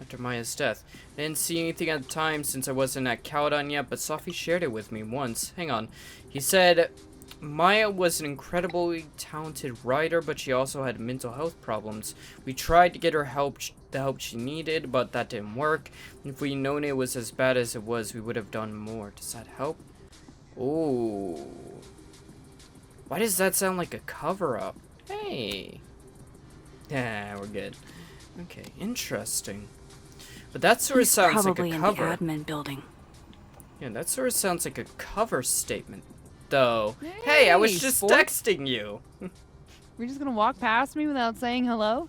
Speaker 2: After Maya's death. I didn't see anything at the time since I wasn't at Caledon yet, but Safi shared it with me once. Hang on. He said Maya was an incredibly talented writer, but she also had mental health problems. We tried to get her the help she needed, but that didn't work. If we'd known it was as bad as it was, we would have done more. Does that help? Ooh. Why does that sound like a cover-up? Hey. Yeah, we're good. Okay, interesting. But that sort of sounds like a cover.
Speaker 1: Probably in the admin building.
Speaker 2: Yeah, that sort of sounds like a cover statement, though. Hey, I was just texting you.
Speaker 5: We're just gonna walk past me without saying hello?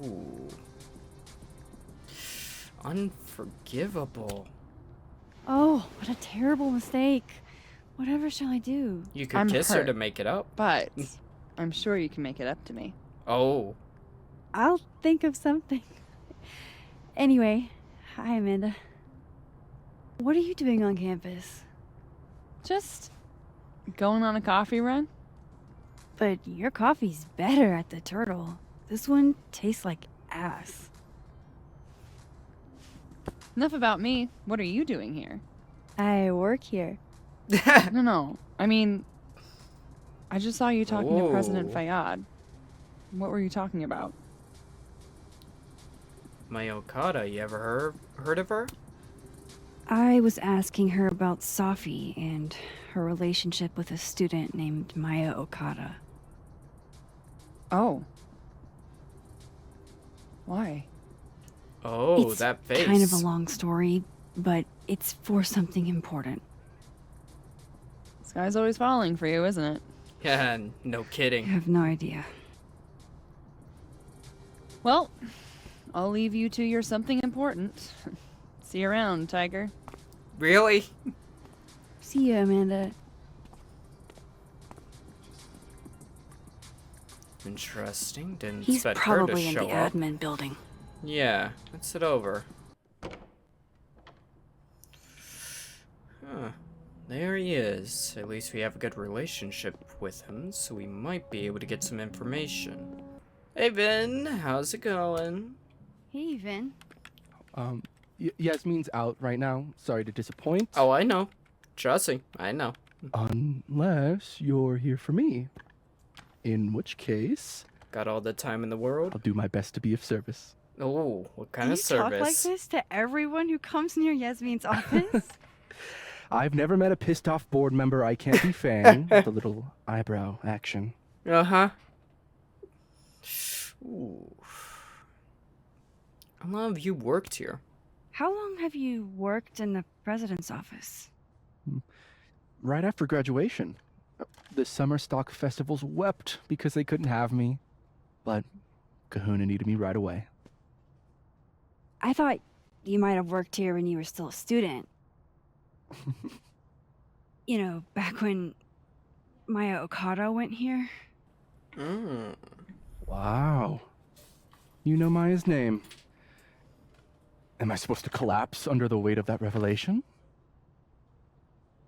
Speaker 2: Ooh. Unforgivable.
Speaker 1: Oh, what a terrible mistake. Whatever shall I do?
Speaker 2: You could
Speaker 5: I'm
Speaker 2: kiss her
Speaker 5: hurt.
Speaker 2: to make it up.
Speaker 5: But I'm sure you can make it up to me.
Speaker 2: Oh.
Speaker 1: I'll think of something. Anyway, hi Amanda. What are you doing on campus?
Speaker 5: Just going on a coffee run?
Speaker 1: But your coffee's better at the Turtle. This one tastes like ass.
Speaker 5: Enough about me. What are you doing here?
Speaker 1: I work here.
Speaker 5: No. I mean, I just saw you talking to President
Speaker 2: Whoa.
Speaker 5: Fayyad. What were you talking about?
Speaker 2: Maya Okada, you ever heard of her?
Speaker 1: I was asking her about Safi and her relationship with a student named Maya Okada.
Speaker 5: Oh. Why?
Speaker 2: Oh,
Speaker 1: It's
Speaker 2: that face.
Speaker 1: kind of a long story, but it's for something important.
Speaker 5: Sky's always falling for you, isn't it?
Speaker 2: Yeah, no
Speaker 1: I
Speaker 2: kidding.
Speaker 1: have no idea.
Speaker 5: Well, I'll leave you to your something important. See you around, Tiger.
Speaker 2: Really?
Speaker 1: See you, Amanda.
Speaker 2: Interesting. Didn't
Speaker 1: He's
Speaker 2: expect her to
Speaker 1: probably in
Speaker 2: show
Speaker 1: the
Speaker 2: up.
Speaker 1: admin building.
Speaker 2: Yeah, let's sit over. Huh. There he is. At least we have a good relationship with him, so we might be able to get some information. Hey, Vin. How's it going?
Speaker 1: Hey, Vin.
Speaker 9: Yasmin's out right now. Sorry to disappoint.
Speaker 2: Oh, I know. Trust me, I know.
Speaker 9: Unless you're here for me. In which case,
Speaker 2: Got all the time in the world?
Speaker 9: I'll do my best to be of service.
Speaker 2: Oh, what kind
Speaker 1: Do
Speaker 2: of
Speaker 1: you talk like
Speaker 2: service?
Speaker 1: this to everyone who comes near Yasmin's office?
Speaker 9: I've never met a pissed off board member I can't be fanning with a little eyebrow action.
Speaker 2: Uh-huh. Ooh. How long have you worked here?
Speaker 1: How long have you worked in the president's office?
Speaker 9: Right after graduation. The summer stock festivals wept because they couldn't have me. But Kahuna needed me right away.
Speaker 1: I thought you might have worked here when you were still a student. You know, back when Maya Okada went here.
Speaker 9: Wow. You know Maya's name. Am I supposed to collapse under the weight of that revelation?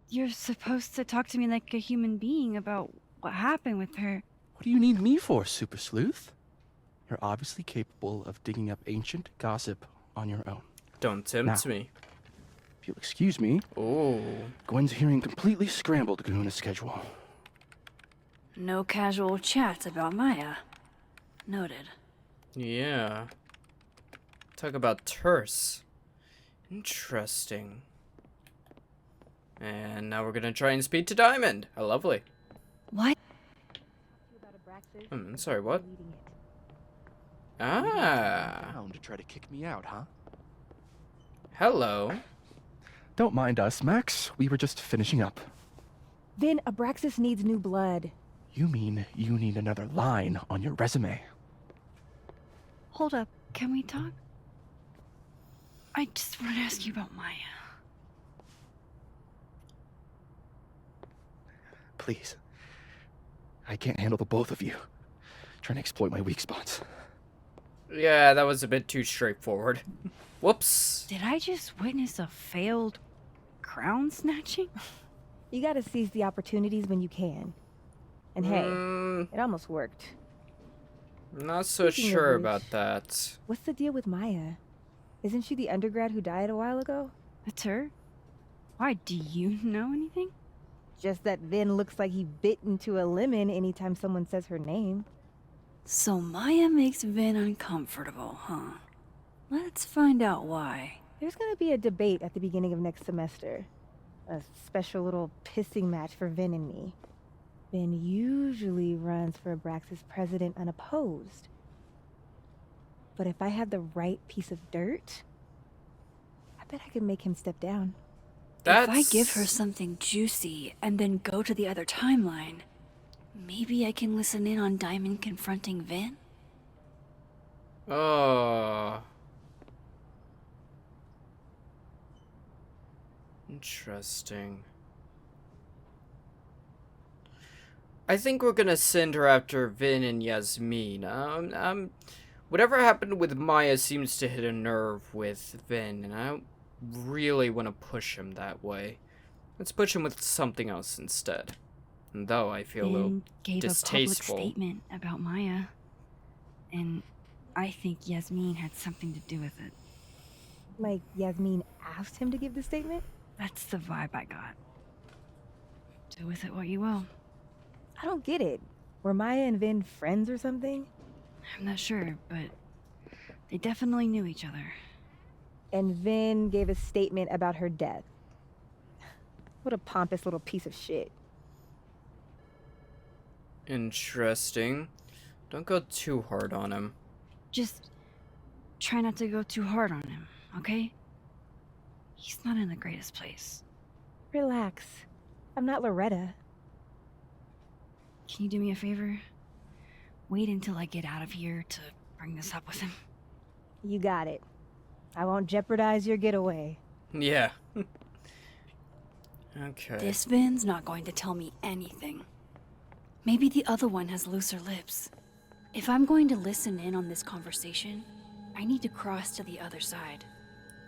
Speaker 5: You're supposed to talk to me like a human being about what happened with her.
Speaker 9: What do you need me for, Super Sleuth? You're obviously capable of digging up ancient gossip on your own.
Speaker 2: Don't tempt me.
Speaker 9: If you'll excuse me.
Speaker 2: Oh.
Speaker 9: Gwen's hearing completely scrambled Kahuna's schedule.
Speaker 1: No casual chat about Maya. Noted.
Speaker 2: Yeah. Talk about terse. Interesting. And now we're gonna try and speed to Diamond. How lovely.
Speaker 1: What?
Speaker 2: Sorry, what? Ah.
Speaker 9: To try to kick me out, huh?
Speaker 2: Hello.
Speaker 9: Don't mind us, Max. We were just finishing up.
Speaker 10: Vinh, Abraxas needs new blood.
Speaker 9: You mean you need another line on your resume?
Speaker 5: Hold up, can we talk? I just want to ask you about Maya.
Speaker 9: Please. I can't handle the both of you. Trying to exploit my weak spots.
Speaker 2: Yeah, that was a bit too straightforward. Whoops.
Speaker 5: Did I just witness a failed crown snatching?
Speaker 10: You gotta seize the opportunities when you can. And hey, it almost worked.
Speaker 2: Not so
Speaker 10: Speaking
Speaker 2: sure
Speaker 10: of which,
Speaker 2: about that.
Speaker 10: What's the deal with Maya? Isn't she the undergrad who died a while ago?
Speaker 5: That's her? Why, do you know anything?
Speaker 10: Just that Vinh looks like he bit into a lemon anytime someone says her name.
Speaker 1: So Maya makes Vinh uncomfortable, huh? Let's find out why.
Speaker 10: There's gonna be a debate at the beginning of next semester. A special little pissing match for Vinh and me. Vinh usually runs for Abraxas president unopposed. But if I had the right piece of dirt, I bet I could make him step down.
Speaker 1: If I give her something juicy and then go to the other timeline, maybe I can listen in on Diamond confronting Vinh?
Speaker 2: Oh. Interesting. I think we're gonna send her after Vinh and Yasmin. Whatever happened with Maya seems to hit a nerve with Vinh, and I don't really want to push him that way. Let's push him with something else instead. And though I feel a little
Speaker 5: gave
Speaker 2: distasteful.
Speaker 5: a public statement about Maya, and I think Yasmin had something to do with it.
Speaker 10: Like Yasmin asked him to give the statement?
Speaker 5: That's the vibe I got. Do with it what you will.
Speaker 10: I don't get it. Were Maya and Vinh friends or something?
Speaker 5: I'm not sure, but they definitely knew each other.
Speaker 10: And Vinh gave a statement about her death. What a pompous little piece of shit.
Speaker 2: Interesting. Don't go too hard on him.
Speaker 5: Just try not to go too hard on him, okay? He's not in the greatest place.
Speaker 10: Relax. I'm not Loretta.
Speaker 5: Can you do me a favor? Wait until I get out of here to bring this up with him.
Speaker 10: You got it. I won't jeopardize your getaway.
Speaker 2: Yeah. Okay.
Speaker 1: This Vin's not going to tell me anything. Maybe the other one has looser lips. If I'm going to listen in on this conversation, I need to cross to the other side.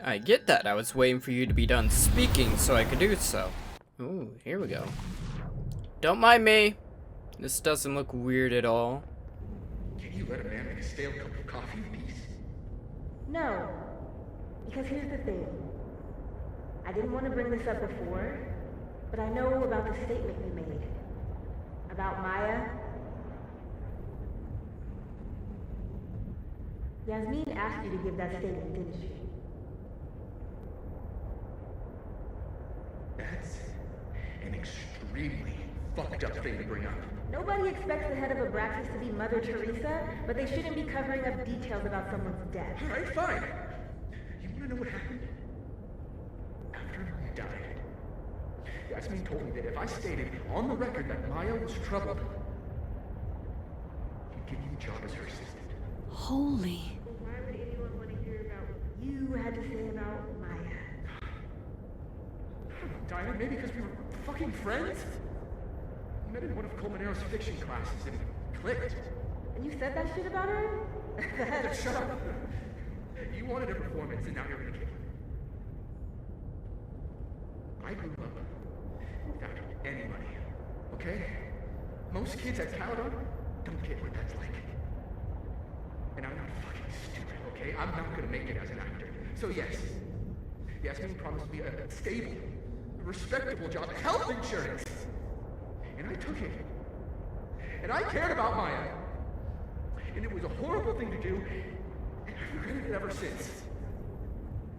Speaker 2: I get that. I was waiting for you to be done speaking so I could do so. Ooh, here we go. Don't mind me. This doesn't look weird at all.
Speaker 11: Can you let a man make a stale cup of coffee in peace?
Speaker 10: No. Because here's the thing. I didn't want to bring this up before, but I know about the statement you made. About Maya. Yasmin asked you to give that statement, didn't she?
Speaker 11: That's an extremely fucked up thing to bring up.
Speaker 10: Nobody expects the head of Abraxas to be Mother Teresa, but they shouldn't be covering up details about someone's death.
Speaker 11: Alright, fine. You wanna know what happened? After Maya died, Yasmin told me that if I stated on the record that Maya was troubled, he'd give me a job as her assistant.
Speaker 1: Holy.
Speaker 10: Why would anyone want to hear about what you had to say about Maya?
Speaker 11: Diana, maybe because we were fucking friends? We met in one of Colmenaro's fiction classes and clicked.
Speaker 10: And you said that shit about her?
Speaker 11: Shut up. You wanted a performance, and now you're gonna kill it. I grew up without any money, okay? Most kids at Caledon don't get what that's like. And I'm not fucking stupid, okay? I'm not gonna make it as an actor. So yes, Yasmin promised me a stable, respectable job, health insurance. And I took it. And I cared about Maya. And it was a horrible thing to do, and I've regretted it ever since.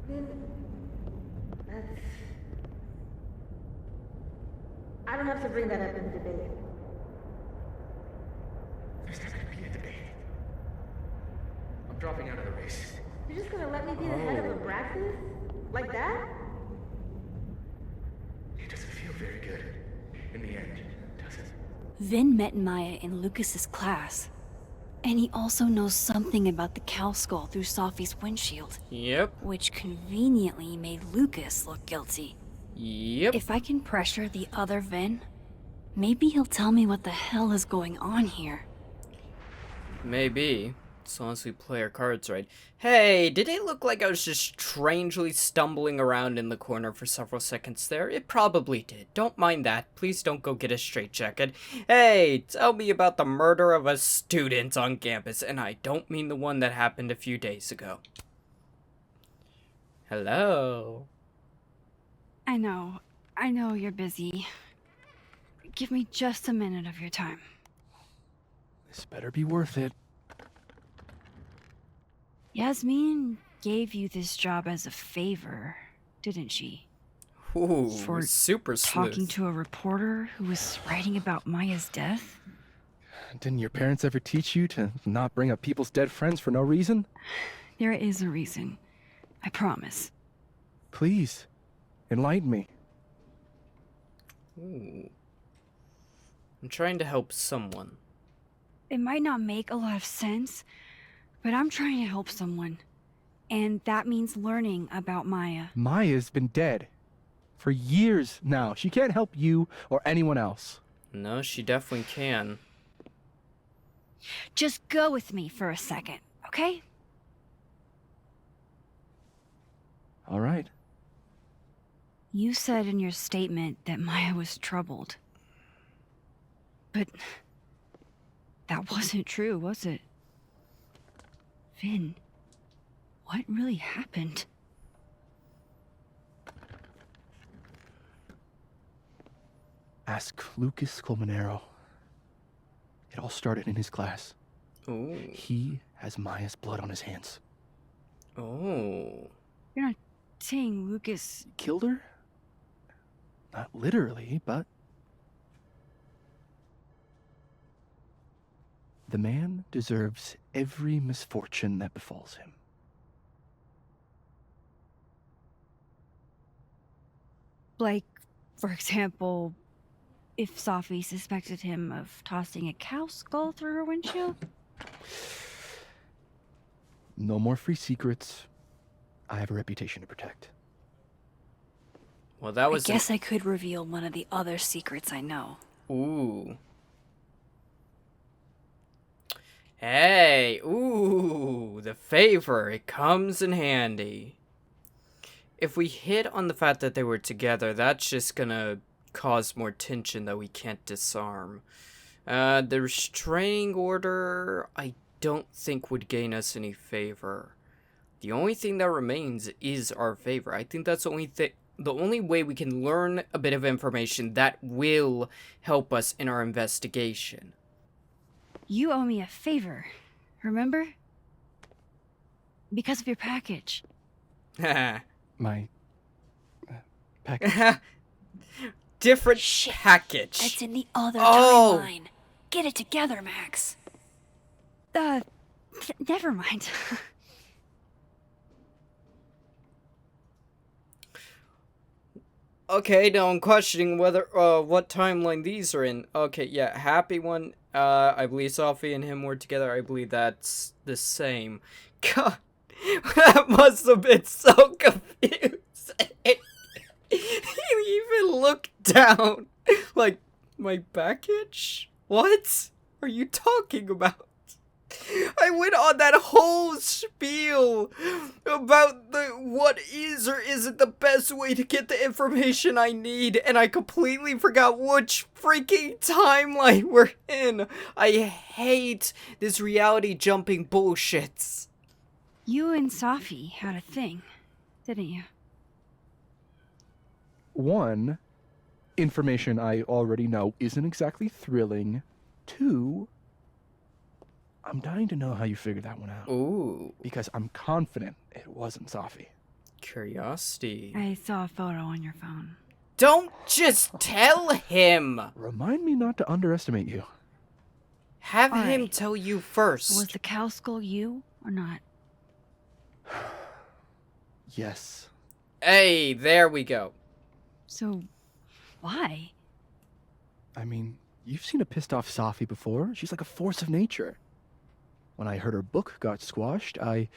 Speaker 10: Then that's... I don't have to bring that up in the debate.
Speaker 11: There's not gonna be a debate. I'm dropping out of the race.
Speaker 10: You're just gonna let me be the head of Abraxas? Like that?
Speaker 11: It doesn't feel very good in the end, does it?
Speaker 1: Vinh met Maya in Lucas's class. And he also knows something about the cow skull through Sophie's windshield.
Speaker 2: Yep.
Speaker 1: Which conveniently made Lucas look guilty.
Speaker 2: Yep.
Speaker 1: If I can pressure the other Vinh, maybe he'll tell me what the hell is going on here.
Speaker 2: Maybe. As long as we play our cards right. Hey, did it look like I was just strangely stumbling around in the corner for several seconds there? It probably did. Don't mind that. Please don't go get a straitjacket. Hey, tell me about the murder of a student on campus, and I don't mean the one that happened a few days ago. Hello?
Speaker 5: I know you're busy. Give me just a minute of your time.
Speaker 9: This better be worth it.
Speaker 5: Yasmin gave you this job as a favor, didn't she?
Speaker 2: Ooh,
Speaker 5: For
Speaker 2: super smooth.
Speaker 5: talking to a reporter who was writing about Maya's death?
Speaker 9: Didn't your parents ever teach you to not bring up people's dead friends for no reason?
Speaker 5: There is a reason. I promise.
Speaker 9: Please, enlighten me.
Speaker 2: Ooh. I'm trying to help someone.
Speaker 5: It might not make a lot of sense, but I'm trying to help someone. And that means learning about Maya.
Speaker 9: Maya's been dead for years now. She can't help you or anyone else.
Speaker 2: No, she definitely can.
Speaker 5: Just go with me for a second, okay?
Speaker 9: All right.
Speaker 5: You said in your statement that Maya was troubled. But that wasn't true, was it? Vinh, what really happened?
Speaker 9: Ask Lucas Colmenero. It all started in his class.
Speaker 2: Ooh.
Speaker 9: He has Maya's blood on his hands.
Speaker 2: Oh.
Speaker 5: You're not saying Lucas...
Speaker 9: Killed her? Not literally, but... The man deserves every misfortune that befalls him.
Speaker 5: Like, for example, if Sophie suspected him of tossing a cow skull through her windshield?
Speaker 9: No more free secrets. I have a reputation to protect.
Speaker 2: Well, that was...
Speaker 1: I guess I could reveal one of the other secrets I know.
Speaker 2: Ooh. Hey, ooh, the favor, it comes in handy. If we hit on the fact that they were together, that's just gonna cause more tension that we can't disarm. The restraining order, I don't think would gain us any favor. The only thing that remains is our favor. I think that's the only way we can learn a bit of information that will help us in our investigation.
Speaker 5: You owe me a favor, remember? Because of your package.
Speaker 9: My... package.
Speaker 2: Different
Speaker 1: Shit,
Speaker 2: package.
Speaker 1: That's in the other
Speaker 2: Oh.
Speaker 1: timeline. Get it together, Max.
Speaker 5: Never mind.
Speaker 2: Okay, now I'm questioning whether, what timeline these are in. Okay, yeah, happy one. I believe Sophie and him were together. I believe that's the same. God, that must have been so confusing. You even looked down. Like, my package? What are you talking about? I went on that whole spiel about what is or isn't the best way to get the information I need, and I completely forgot which freaking timeline we're in. I hate this reality jumping bullshit.
Speaker 5: You and Safi had a thing, didn't you?
Speaker 9: One, information I already know isn't exactly thrilling. Two, I'm dying to know how you figured that one out.
Speaker 2: Ooh.
Speaker 9: Because I'm confident it wasn't Safi.
Speaker 2: Curiosity.
Speaker 5: I saw a photo on your phone.
Speaker 2: Don't just tell him!
Speaker 9: Remind me not to underestimate you.
Speaker 2: Have
Speaker 5: All
Speaker 2: him
Speaker 5: right.
Speaker 2: tell you first.
Speaker 5: Was the cow skull you or not?
Speaker 9: Yes.
Speaker 2: Hey, there we go.
Speaker 5: So, why?
Speaker 9: I mean, you've seen a pissed off Safi before. She's like a force of nature. When I heard her book got squashed, I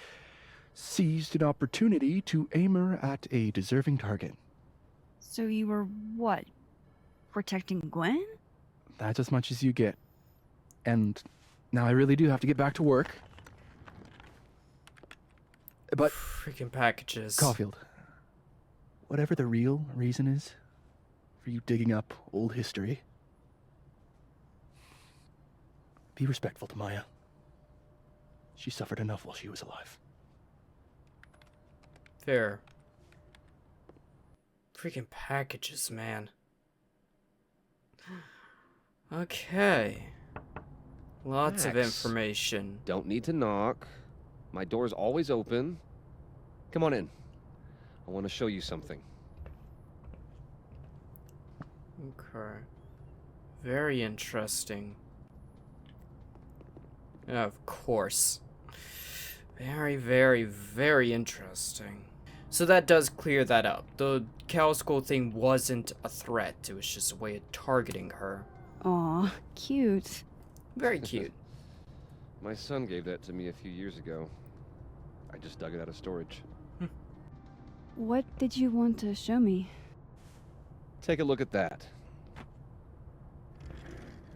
Speaker 9: seized an opportunity to aim her at a deserving target.
Speaker 5: So you were, what, protecting Gwen?
Speaker 9: That's as much as you get. And now I really do have to get back to work. But,
Speaker 2: Freaking packages.
Speaker 9: Caulfield, whatever the real reason is for you digging up old history, be respectful to Maya. She suffered enough while she was alive.
Speaker 2: Fair. Freaking packages, man. Okay. Lots of
Speaker 12: Max.
Speaker 2: information.
Speaker 12: Don't need to knock. My door's always open. Come on in. I want to show you something.
Speaker 2: Okay. Very interesting. Of course. Very, very, very interesting. So that does clear that up. The cow skull thing wasn't a threat. It was just a way of targeting her.
Speaker 5: Aw, cute.
Speaker 2: Very cute.
Speaker 12: My son gave that to me a few years ago. I just dug it out of storage.
Speaker 5: What did you want to show me?
Speaker 12: Take a look at that.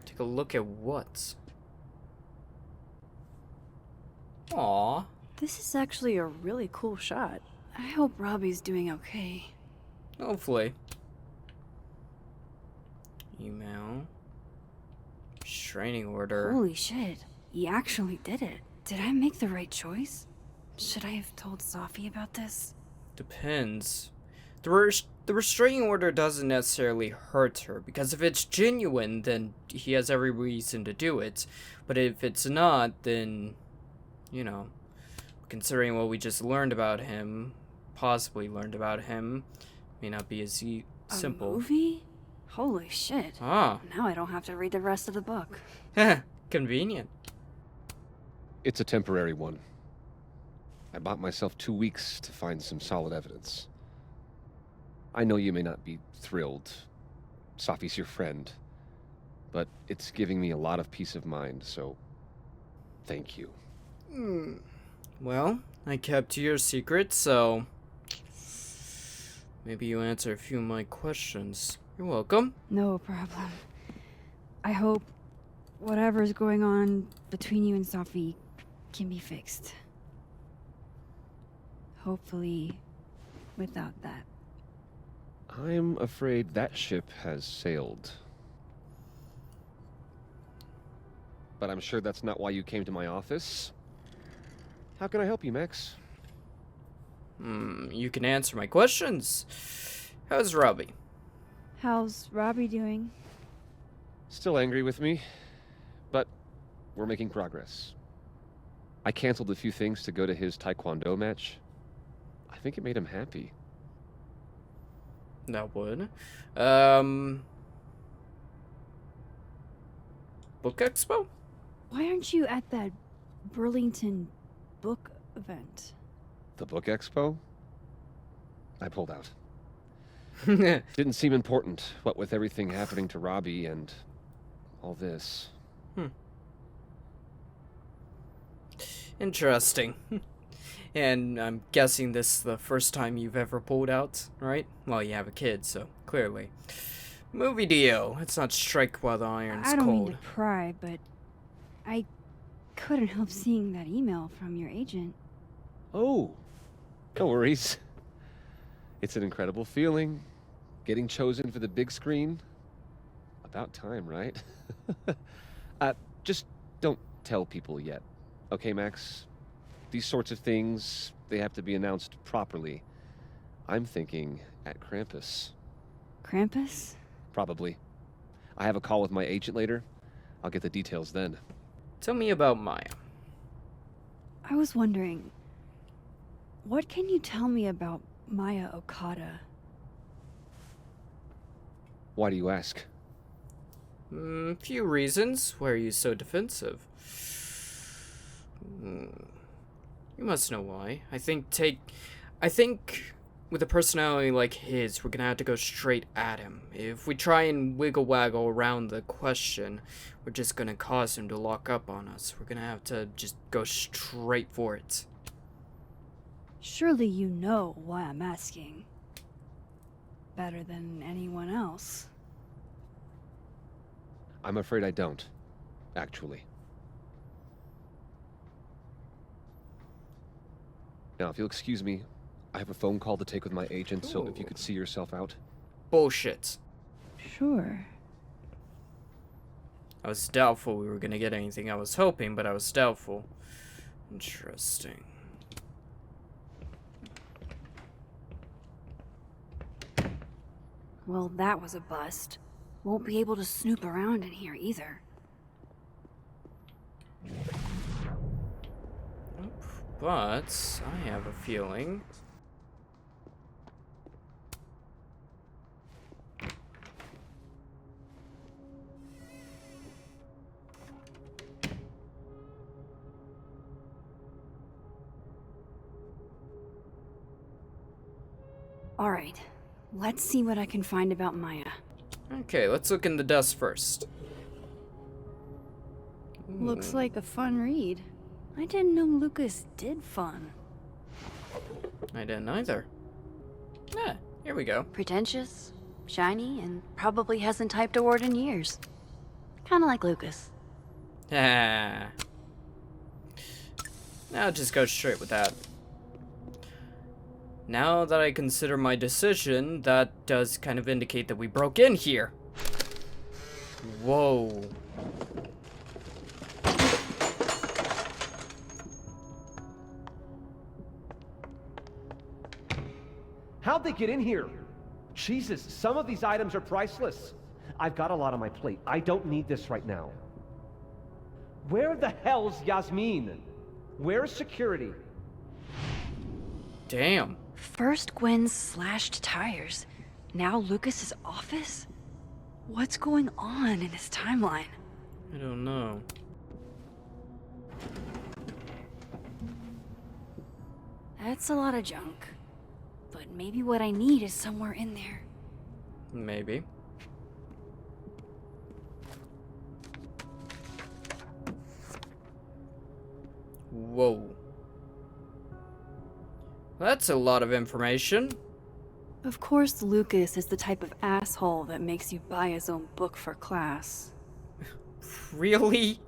Speaker 2: Take a look at what? Aww.
Speaker 1: This is actually a really cool shot.
Speaker 5: I hope Robbie's doing okay.
Speaker 2: Hopefully. Email. Restraining order.
Speaker 1: Holy shit. He actually did it. Did I make the right choice? Should I have told Safi about this?
Speaker 2: Depends. The restraining order doesn't necessarily hurt her, because if it's genuine, then he has every reason to do it. But if it's not, then, you know, considering what we just learned about him, possibly learned about him, may not be as simple.
Speaker 1: A movie? Holy shit.
Speaker 2: Ah.
Speaker 1: Now I don't have to read the rest of the book.
Speaker 2: Convenient.
Speaker 12: It's a temporary one. I bought myself 2 weeks to find some solid evidence. I know you may not be thrilled. Safi's your friend. But it's giving me a lot of peace of mind, so thank you.
Speaker 2: Well, I kept your secret, so maybe you answer a few of my questions. You're welcome.
Speaker 5: No problem. I hope whatever's going on between you and Safi can be fixed. Hopefully, without that.
Speaker 12: I'm afraid that ship has sailed. But I'm sure that's not why you came to my office. How can I help you, Max?
Speaker 2: You can answer my questions. How's Robbie?
Speaker 5: How's Robbie doing?
Speaker 12: Still angry with me, but we're making progress. I canceled a few things to go to his taekwondo match. I think it made him happy.
Speaker 2: That would. Book Expo?
Speaker 5: Why aren't you at that Burlington book event?
Speaker 12: The book expo? I pulled out. Didn't seem important, what with everything happening to Robbie and all this.
Speaker 2: Interesting. And I'm guessing this is the first time you've ever pulled out, right? Well, you have a kid, so clearly. Movie deal. Let's not strike while the iron's
Speaker 5: I don't
Speaker 2: cold.
Speaker 5: mean to pry, but I couldn't help seeing that email from your agent.
Speaker 12: Oh, no worries. It's an incredible feeling, getting chosen for the big screen. About time, right? Just don't tell people yet. Okay, Max? These sorts of things, they have to be announced properly. I'm thinking at Krampus.
Speaker 5: Krampus?
Speaker 12: Probably. I have a call with my agent later. I'll get the details then.
Speaker 2: Tell me about Maya.
Speaker 5: I was wondering, what can you tell me about Maya Okada?
Speaker 12: Why do you ask?
Speaker 2: Few reasons. Why are you so defensive? You must know why. I think with a personality like his, we're gonna have to go straight at him. If we try and wiggle-waggle around the question, we're just gonna cause him to lock up on us. We're gonna have to just go straight for it.
Speaker 5: Surely you know why I'm asking. Better than anyone else.
Speaker 12: I'm afraid I don't, actually. Now, if you'll excuse me, I have a phone call to take with my agent, so if you could see yourself out.
Speaker 2: Bullshit.
Speaker 5: Sure.
Speaker 2: I was doubtful we were gonna get anything. I was hoping, but I was doubtful. Interesting.
Speaker 5: Well, that was a bust. Won't be able to snoop around in here either.
Speaker 2: But I have a feeling.
Speaker 5: All right, let's see what I can find about Maya.
Speaker 2: Okay, let's look in the dust first.
Speaker 5: Looks like a fun read. I didn't know Lucas did fun.
Speaker 2: I didn't either. Yeah, here we go.
Speaker 1: Pretentious, shiny, and probably hasn't typed a word in years. Kinda like Lucas.
Speaker 2: Ah. I'll just go straight with that. Now that I consider my decision, that does kind of indicate that we broke in here. Whoa.
Speaker 13: How'd they get in here? Jesus, some of these items are priceless. I've got a lot on my plate. I don't need this right now. Where the hell's Yasmin? Where's security?
Speaker 2: Damn.
Speaker 1: First Gwen's slashed tires, now Lucas's office? What's going on in his timeline?
Speaker 2: I don't know.
Speaker 1: That's a lot of junk. But maybe what I need is somewhere in there.
Speaker 2: Maybe. Whoa. That's a lot of information.
Speaker 5: Of course, Lucas is the type of asshole that makes you buy his own book for class.
Speaker 2: Really?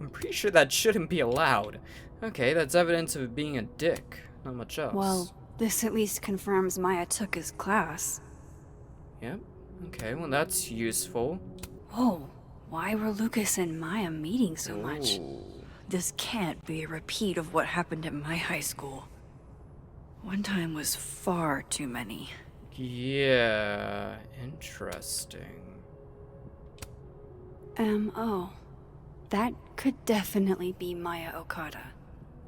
Speaker 2: I'm pretty sure that shouldn't be allowed. Okay, that's evidence of being a dick. Not much else.
Speaker 5: Well, this at least confirms Maya took his class.
Speaker 2: Yep. Okay, well that's useful.
Speaker 5: Whoa, why were Lucas and Maya meeting so much?
Speaker 2: Ooh.
Speaker 5: This can't be a repeat of what happened at my high school. One time was far too many.
Speaker 2: Yeah, interesting.
Speaker 5: M.O. That could definitely be Maya Okada.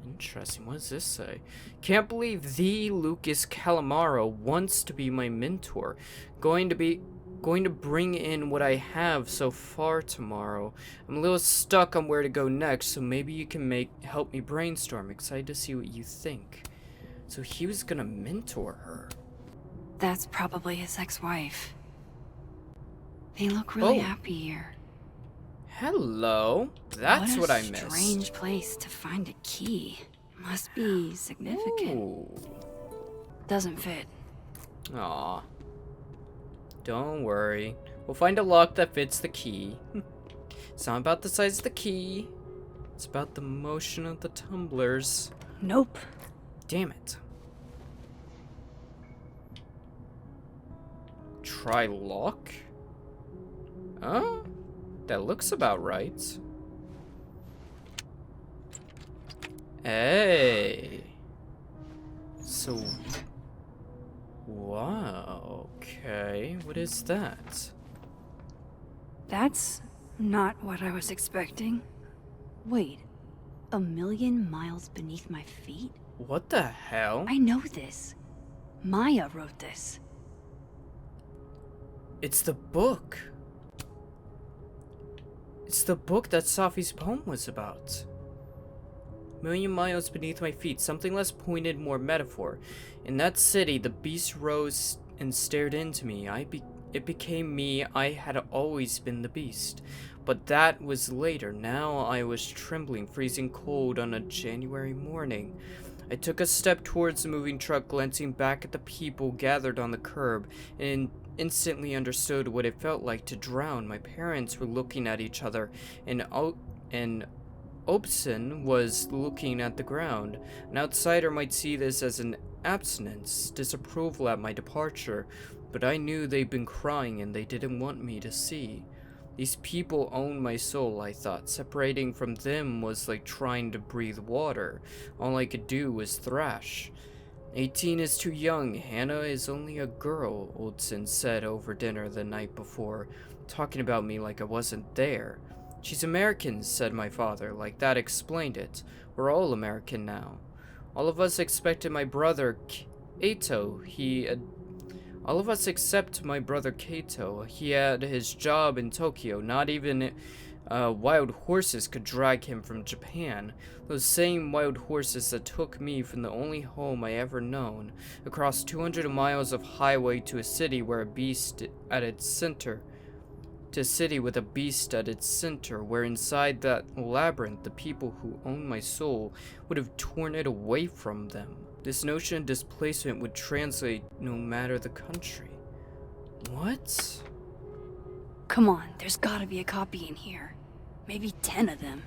Speaker 2: Interesting, what does this say? Can't believe the Lucas Calamaro wants to be my mentor. Going to bring in what I have so far tomorrow. I'm a little stuck on where to go next, so maybe you can help me brainstorm. Excited to see what you think. So he was gonna mentor her.
Speaker 5: That's probably his ex-wife. They look really
Speaker 2: Oh.
Speaker 5: happy here.
Speaker 2: Hello. That's what I missed.
Speaker 5: What a strange place to find a key. Must be significant.
Speaker 2: Ooh.
Speaker 5: Doesn't fit.
Speaker 2: Aw. Don't worry. We'll find a lock that fits the key. It's not about the size of the key. It's about the motion of the tumblers.
Speaker 1: Nope.
Speaker 2: Damn it. Try lock? Huh? That looks about right. Hey. So... Wow, okay. What is that?
Speaker 1: That's not what I was expecting. Wait, 1,000,000 miles beneath my feet?
Speaker 2: What the hell?
Speaker 1: I know this. Maya wrote this.
Speaker 2: It's the book. It's the book that Safi's poem was about. 1,000,000 miles beneath my feet, something less pointed, more metaphor. In that city, the beast rose and stared into me. It became me. I had always been the beast. But that was later. Now I was trembling, freezing cold on a January morning. I took a step towards the moving truck, glancing back at the people gathered on the curb, and instantly understood what it felt like to drown. My parents were looking at each other, and Obson was looking at the ground. An outsider might see this as an abstinence, disapproval at my departure, but I knew they'd been crying and they didn't want me to see. These people owned my soul, I thought. Separating from them was like trying to breathe water. All I could do was thrash. 18 is too young. Hannah is only a girl, Oldson said over dinner the night before, talking about me like I wasn't there. She's American, said my father, like that explained it. We're all American now. All of us expected my brother Kato. All of us except my brother Kato. He had his job in Tokyo. Not even wild horses could drag him from Japan. Those same wild horses that took me from the only home I ever known, across 200 miles of highway to a city where a beast at its center. To a city with a beast at its center, where inside that labyrinth the people who own my soul would have torn it away from them. This notion of displacement would translate no matter the country. What?
Speaker 1: Come on, there's gotta be a copy in here. Maybe 10 of them.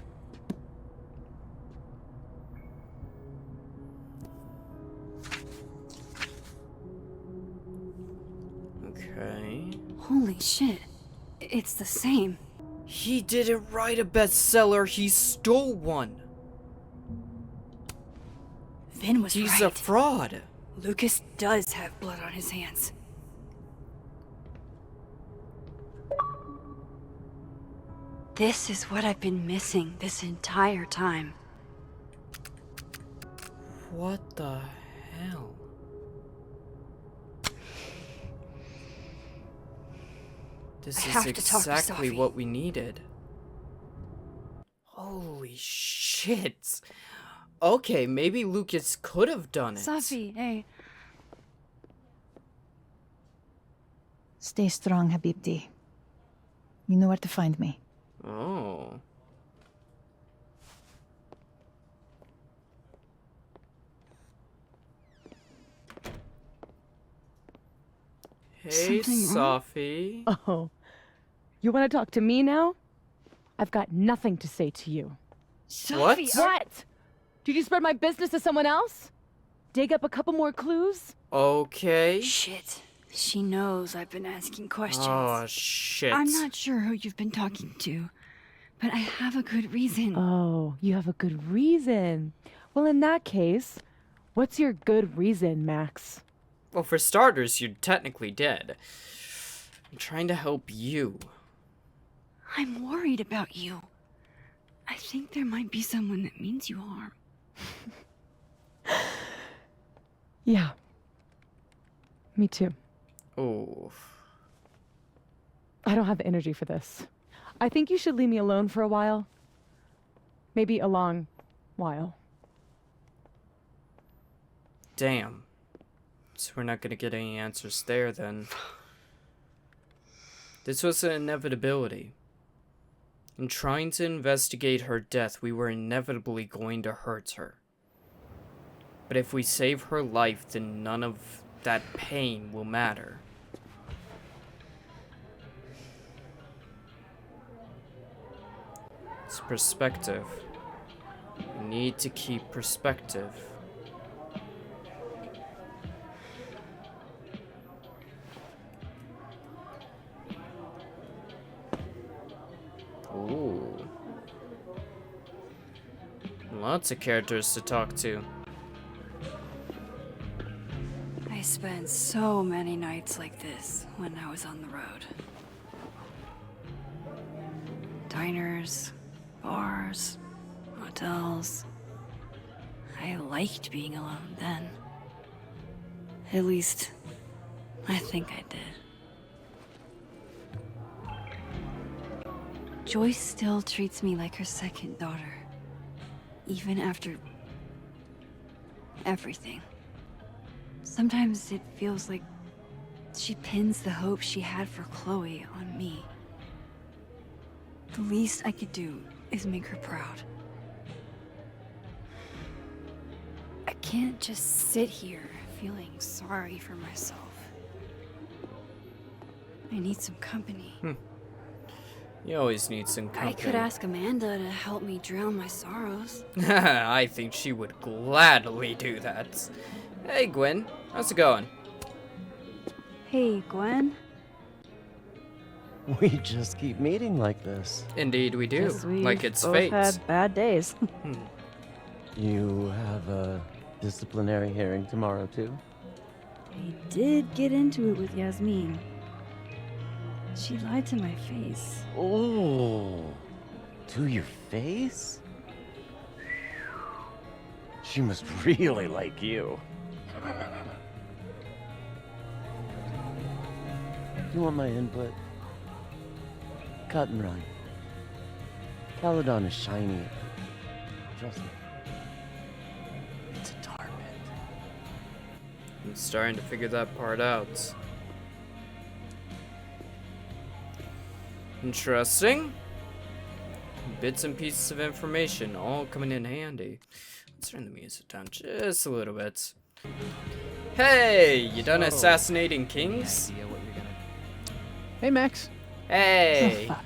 Speaker 2: Okay.
Speaker 1: Holy shit. It's the same.
Speaker 2: He didn't write a bestseller, he stole one.
Speaker 1: Vinh was right.
Speaker 2: He's a fraud.
Speaker 1: Lucas does have blood on his hands. This is what I've been missing this entire time.
Speaker 2: What the hell? This is exactly what we needed. Holy shit. Okay, maybe Lucas could have done it.
Speaker 1: Safi, hey.
Speaker 8: Stay strong, Habibti. You know where to find me.
Speaker 2: Oh. Hey, Safi.
Speaker 14: Oh. You want to talk to me now? I've got nothing to say to you.
Speaker 2: What?
Speaker 14: What? Did you spread my business to someone else? Dig up a couple more clues?
Speaker 2: Okay.
Speaker 1: Shit. She knows I've been asking questions.
Speaker 2: Oh, shit.
Speaker 1: I'm not sure who you've been talking to, but I have a good reason.
Speaker 14: Oh, you have a good reason. Well, in that case, what's your good reason, Max?
Speaker 2: Well, for starters, you're technically dead. I'm trying to help you.
Speaker 1: I'm worried about you. I think there might be someone that means you harm.
Speaker 14: Yeah. Me too.
Speaker 2: Oh.
Speaker 14: I don't have the energy for this. I think you should leave me alone for a while. Maybe a long while.
Speaker 2: Damn. So we're not gonna get any answers there then. This was an inevitability. In trying to investigate her death, we were inevitably going to hurt her. But if we save her life, then none of that pain will matter. It's perspective. need to keep perspective. Ooh. Lots of characters to talk to.
Speaker 1: I spent so many nights like this when I was on the road. Diners, bars, hotels. I liked being alone then. At least, I think I did. Joyce still treats me like her second daughter. Even after everything. Sometimes it feels like she pins the hope she had for Chloe on me. The least I could do is make her proud. I can't just sit here feeling sorry for myself. I need some company.
Speaker 2: You always need some company.
Speaker 1: I could ask Amanda to help me drown my sorrows.
Speaker 2: I think she would gladly do that. Hey, Gwen. How's it going?
Speaker 5: Hey, Gwen.
Speaker 6: We just keep meeting like this.
Speaker 2: Indeed we do.
Speaker 5: Guess we
Speaker 2: Like it's
Speaker 5: both
Speaker 2: fate.
Speaker 5: had bad days.
Speaker 6: You have a disciplinary hearing tomorrow, too?
Speaker 5: I did get into it with Yasmin. She lied to my face.
Speaker 6: Oh, to your face? She must really like you. You want my input? Cut and run. Caledon is shiny. Trust me. It's a tar pit.
Speaker 2: I'm starting to figure that part out. Interesting. Bits and pieces of information all coming in handy. Let's turn the music down just a little bit. Hey, you done assassinating kings?
Speaker 9: Hey, Max.
Speaker 2: Hey.
Speaker 5: Oh, fuck.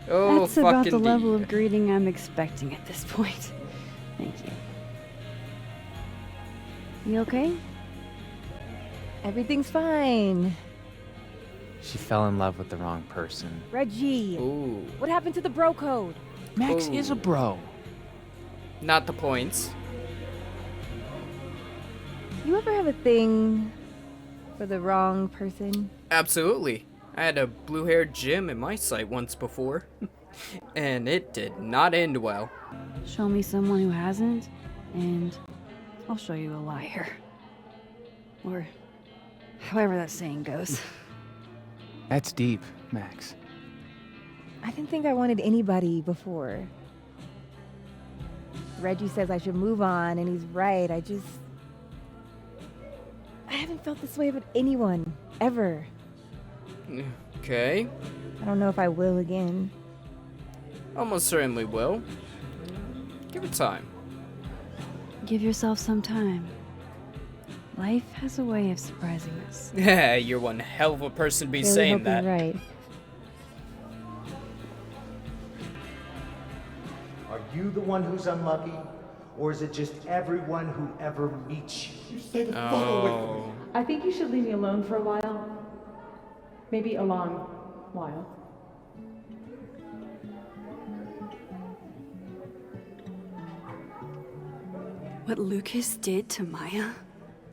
Speaker 2: Oh,
Speaker 5: That's about the
Speaker 2: fucking
Speaker 5: level of greeting I'm expecting at this point. Thank you. You okay?
Speaker 10: Everything's fine.
Speaker 15: She fell in love with the wrong person.
Speaker 10: Reggie,
Speaker 2: Ooh.
Speaker 10: what happened to the bro code?
Speaker 9: Max is a bro.
Speaker 2: Not the points.
Speaker 10: You ever have a thing for the wrong person?
Speaker 2: Absolutely. I had a blue-haired Jim in my sight once before. And it did not end well.
Speaker 5: Show me someone who hasn't, and I'll show you a liar. Or however that saying goes.
Speaker 9: That's deep, Max.
Speaker 10: I didn't think I wanted anybody before. Reggie says I should move on, and he's right. I haven't felt this way about anyone, ever.
Speaker 2: Okay.
Speaker 10: I don't know if I will again.
Speaker 2: Almost certainly will. Give it time.
Speaker 5: Give yourself some time. Life has a way of surprising us.
Speaker 2: Yeah, you're one hell of a person to be
Speaker 10: Really
Speaker 2: saying
Speaker 10: hope you're
Speaker 2: that.
Speaker 10: right.
Speaker 3: Are you the one who's unlucky? Or is it just everyone who ever meets you?
Speaker 2: Oh.
Speaker 14: I think you should leave me alone for a while. Maybe a long while.
Speaker 1: What Lucas did to Maya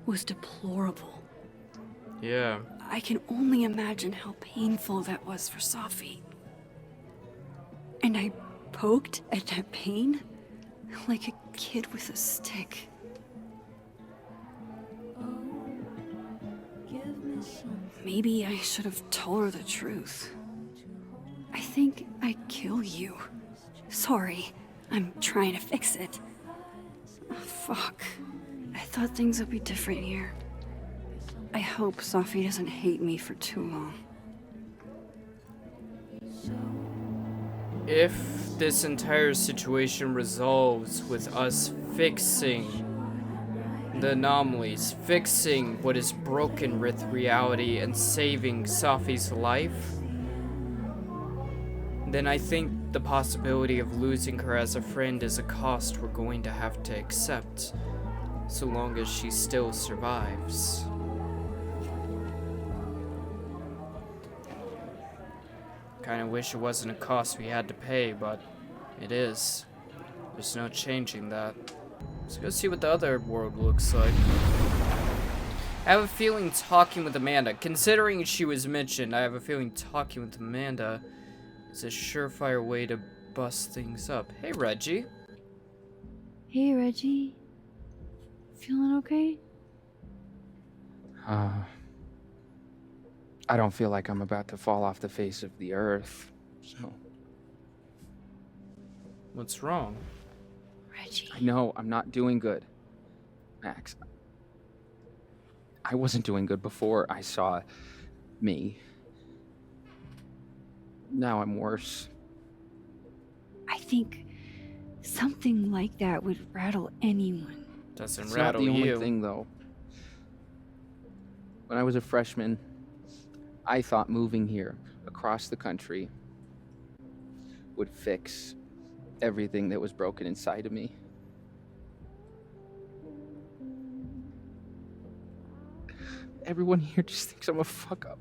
Speaker 1: was deplorable.
Speaker 2: Yeah.
Speaker 1: I can only imagine how painful that was for Safi. And I poked at that pain like a kid with a stick. Maybe I should have told her the truth. I think I'd kill you. Sorry, I'm trying to fix it. Oh, fuck. I thought things would be different here. I hope Safi doesn't hate me for too long.
Speaker 2: If this entire situation resolves with us fixing the anomalies, fixing what is broken with reality, and saving Safi's life, then I think the possibility of losing her as a friend is a cost we're going to have to accept, so long as she still survives. Kinda wish it wasn't a cost we had to pay, but it is. There's no changing that. Let's go see what the other world looks like. I have a feeling talking with Amanda, considering she was mentioned, I have a feeling talking with Amanda is a surefire way to bust things up. Hey, Reggie.
Speaker 5: Hey, Reggie. Feeling okay?
Speaker 15: I don't feel like I'm about to fall off the face of the earth, so...
Speaker 2: What's wrong?
Speaker 5: Reggie.
Speaker 15: I know, I'm not doing good. Max. I wasn't doing good before I saw me. Now I'm worse.
Speaker 5: I think something like that would rattle anyone.
Speaker 2: Doesn't
Speaker 15: It's
Speaker 2: rattle
Speaker 15: not the
Speaker 2: you.
Speaker 15: only thing, though. When I was a freshman, I thought moving here, across the country, would fix everything that was broken inside of me. Everyone here just thinks I'm a fuck-up.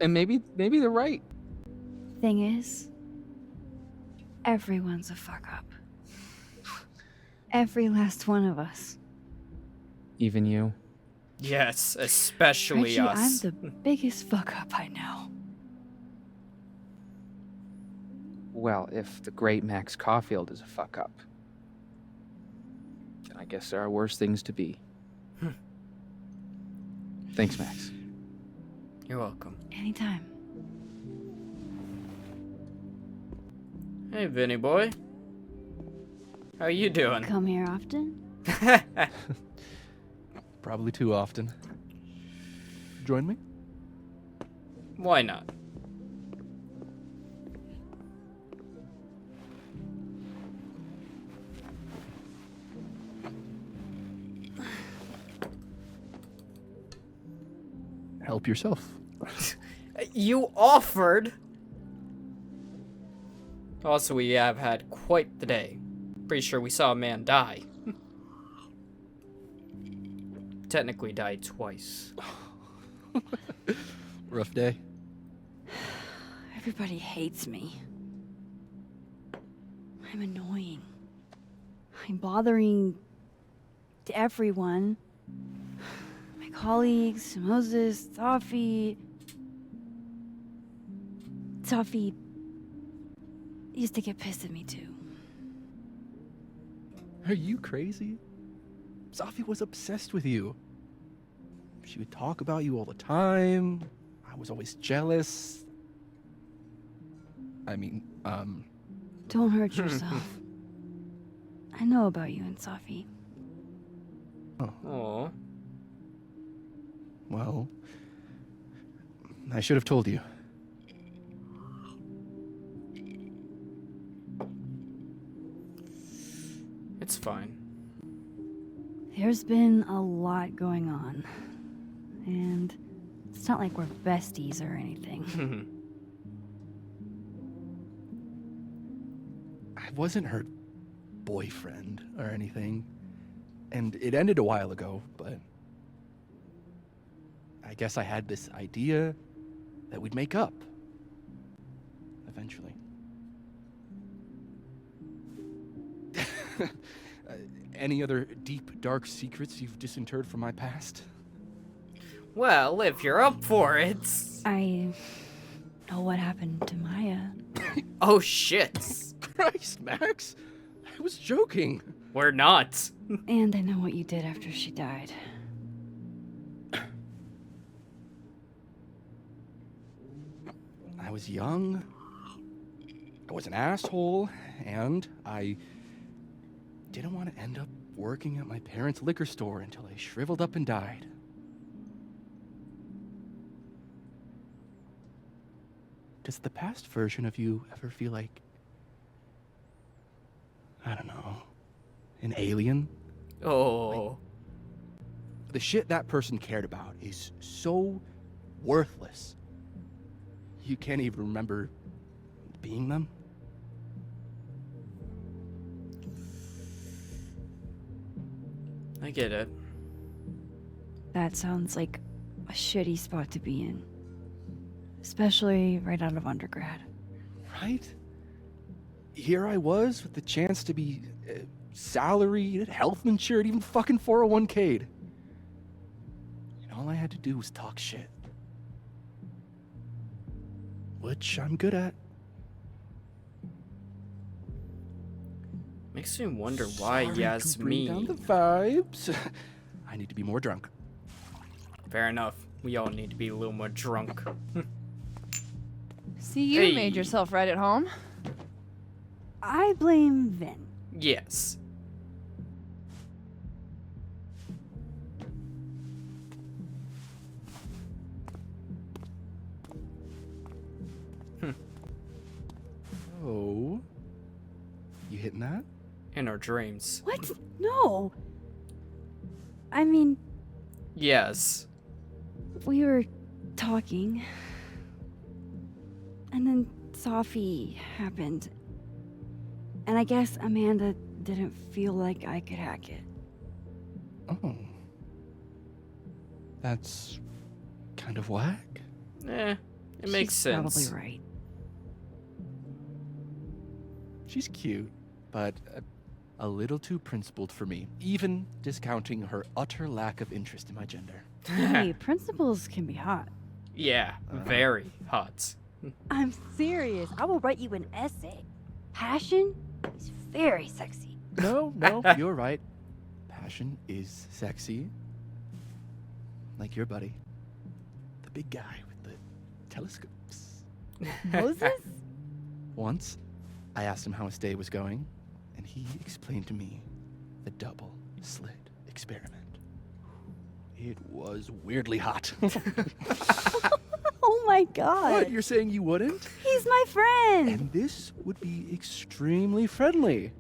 Speaker 15: And maybe they're right.
Speaker 5: Thing is, everyone's a fuck up. Every last one of us.
Speaker 15: Even you?
Speaker 2: Yes, especially
Speaker 5: Reggie,
Speaker 2: us.
Speaker 5: I'm the biggest fuck up I know.
Speaker 15: Well, if the great Max Caulfield is a fuck-up, then I guess there are worse things to be. Thanks, Max.
Speaker 2: You're welcome.
Speaker 5: Anytime.
Speaker 2: Hey, Vinny boy. How you doing?
Speaker 5: Come here often?
Speaker 9: Probably too often. Join me?
Speaker 2: Why not?
Speaker 9: Help yourself.
Speaker 2: You offered. Also, we have had quite the day. Pretty sure we saw a man die. Technically died twice.
Speaker 9: Rough day.
Speaker 5: Everybody hates me. I'm annoying. I'm bothering everyone. My colleagues, Moses, Safi. Safi used to get pissed at me too.
Speaker 9: Are you crazy? Safi was obsessed with you. She would talk about you all the time. I was always jealous. I mean,
Speaker 5: Don't hurt yourself. I know about you and Safi.
Speaker 2: Aww.
Speaker 9: Well, I should have told you.
Speaker 2: It's fine.
Speaker 5: There's been a lot going on. And it's not like we're besties or anything.
Speaker 9: I wasn't her boyfriend or anything. And it ended a while ago, but I guess I had this idea that we'd make up. Eventually. Any other deep, dark secrets you've disinterred from my past?
Speaker 2: Well, if you're up for it.
Speaker 5: I know what happened to Maya.
Speaker 2: Oh, shit.
Speaker 9: Christ, Max. I was joking.
Speaker 2: We're not.
Speaker 5: And I know what you did after she died.
Speaker 9: I was young. I was an asshole. And I didn't want to end up working at my parents' liquor store until I shriveled up and died. Does the past version of you ever feel like, I don't know, an alien?
Speaker 2: Oh.
Speaker 9: Like, the shit that person cared about is so worthless. You can't even remember being them?
Speaker 2: I get it.
Speaker 5: That sounds like a shitty spot to be in. Especially right out of undergrad.
Speaker 9: Right? Here I was with the chance to be salaried, health insured, even fucking 401k'd. And all I had to do was talk shit. Which I'm good at.
Speaker 2: Makes me wonder why
Speaker 9: Sorry to bring down
Speaker 2: Yasmin.
Speaker 9: the vibes. I need to be more drunk.
Speaker 2: Fair enough. We all need to be a little more drunk.
Speaker 14: See, you
Speaker 2: Hey.
Speaker 14: made yourself right at home.
Speaker 5: I blame Vinh.
Speaker 2: Yes.
Speaker 9: Oh. You hitting that?
Speaker 2: In our dreams.
Speaker 5: What? No. I mean,
Speaker 2: Yes.
Speaker 5: we were talking. And then Sophie happened. And I guess Amanda didn't feel like I could hack it.
Speaker 9: Oh. That's kind of whack.
Speaker 2: Eh, it makes
Speaker 5: She's
Speaker 2: sense.
Speaker 5: Probably right.
Speaker 9: She's cute, but a little too principled for me, even discounting her utter lack of interest in my gender.
Speaker 5: Hey, principals can be hot.
Speaker 2: Yeah, very hot.
Speaker 1: I'm serious. I will write you an essay. Passion is very sexy.
Speaker 9: No, you're right. Passion is sexy. Like your buddy. The big guy with the telescopes.
Speaker 1: Moses?
Speaker 9: Once, I asked him how his day was going, and he explained to me the double slit experiment. It was weirdly hot.
Speaker 1: Oh my god.
Speaker 9: What, you're saying you wouldn't?
Speaker 1: He's my friend.
Speaker 9: And this would be extremely friendly.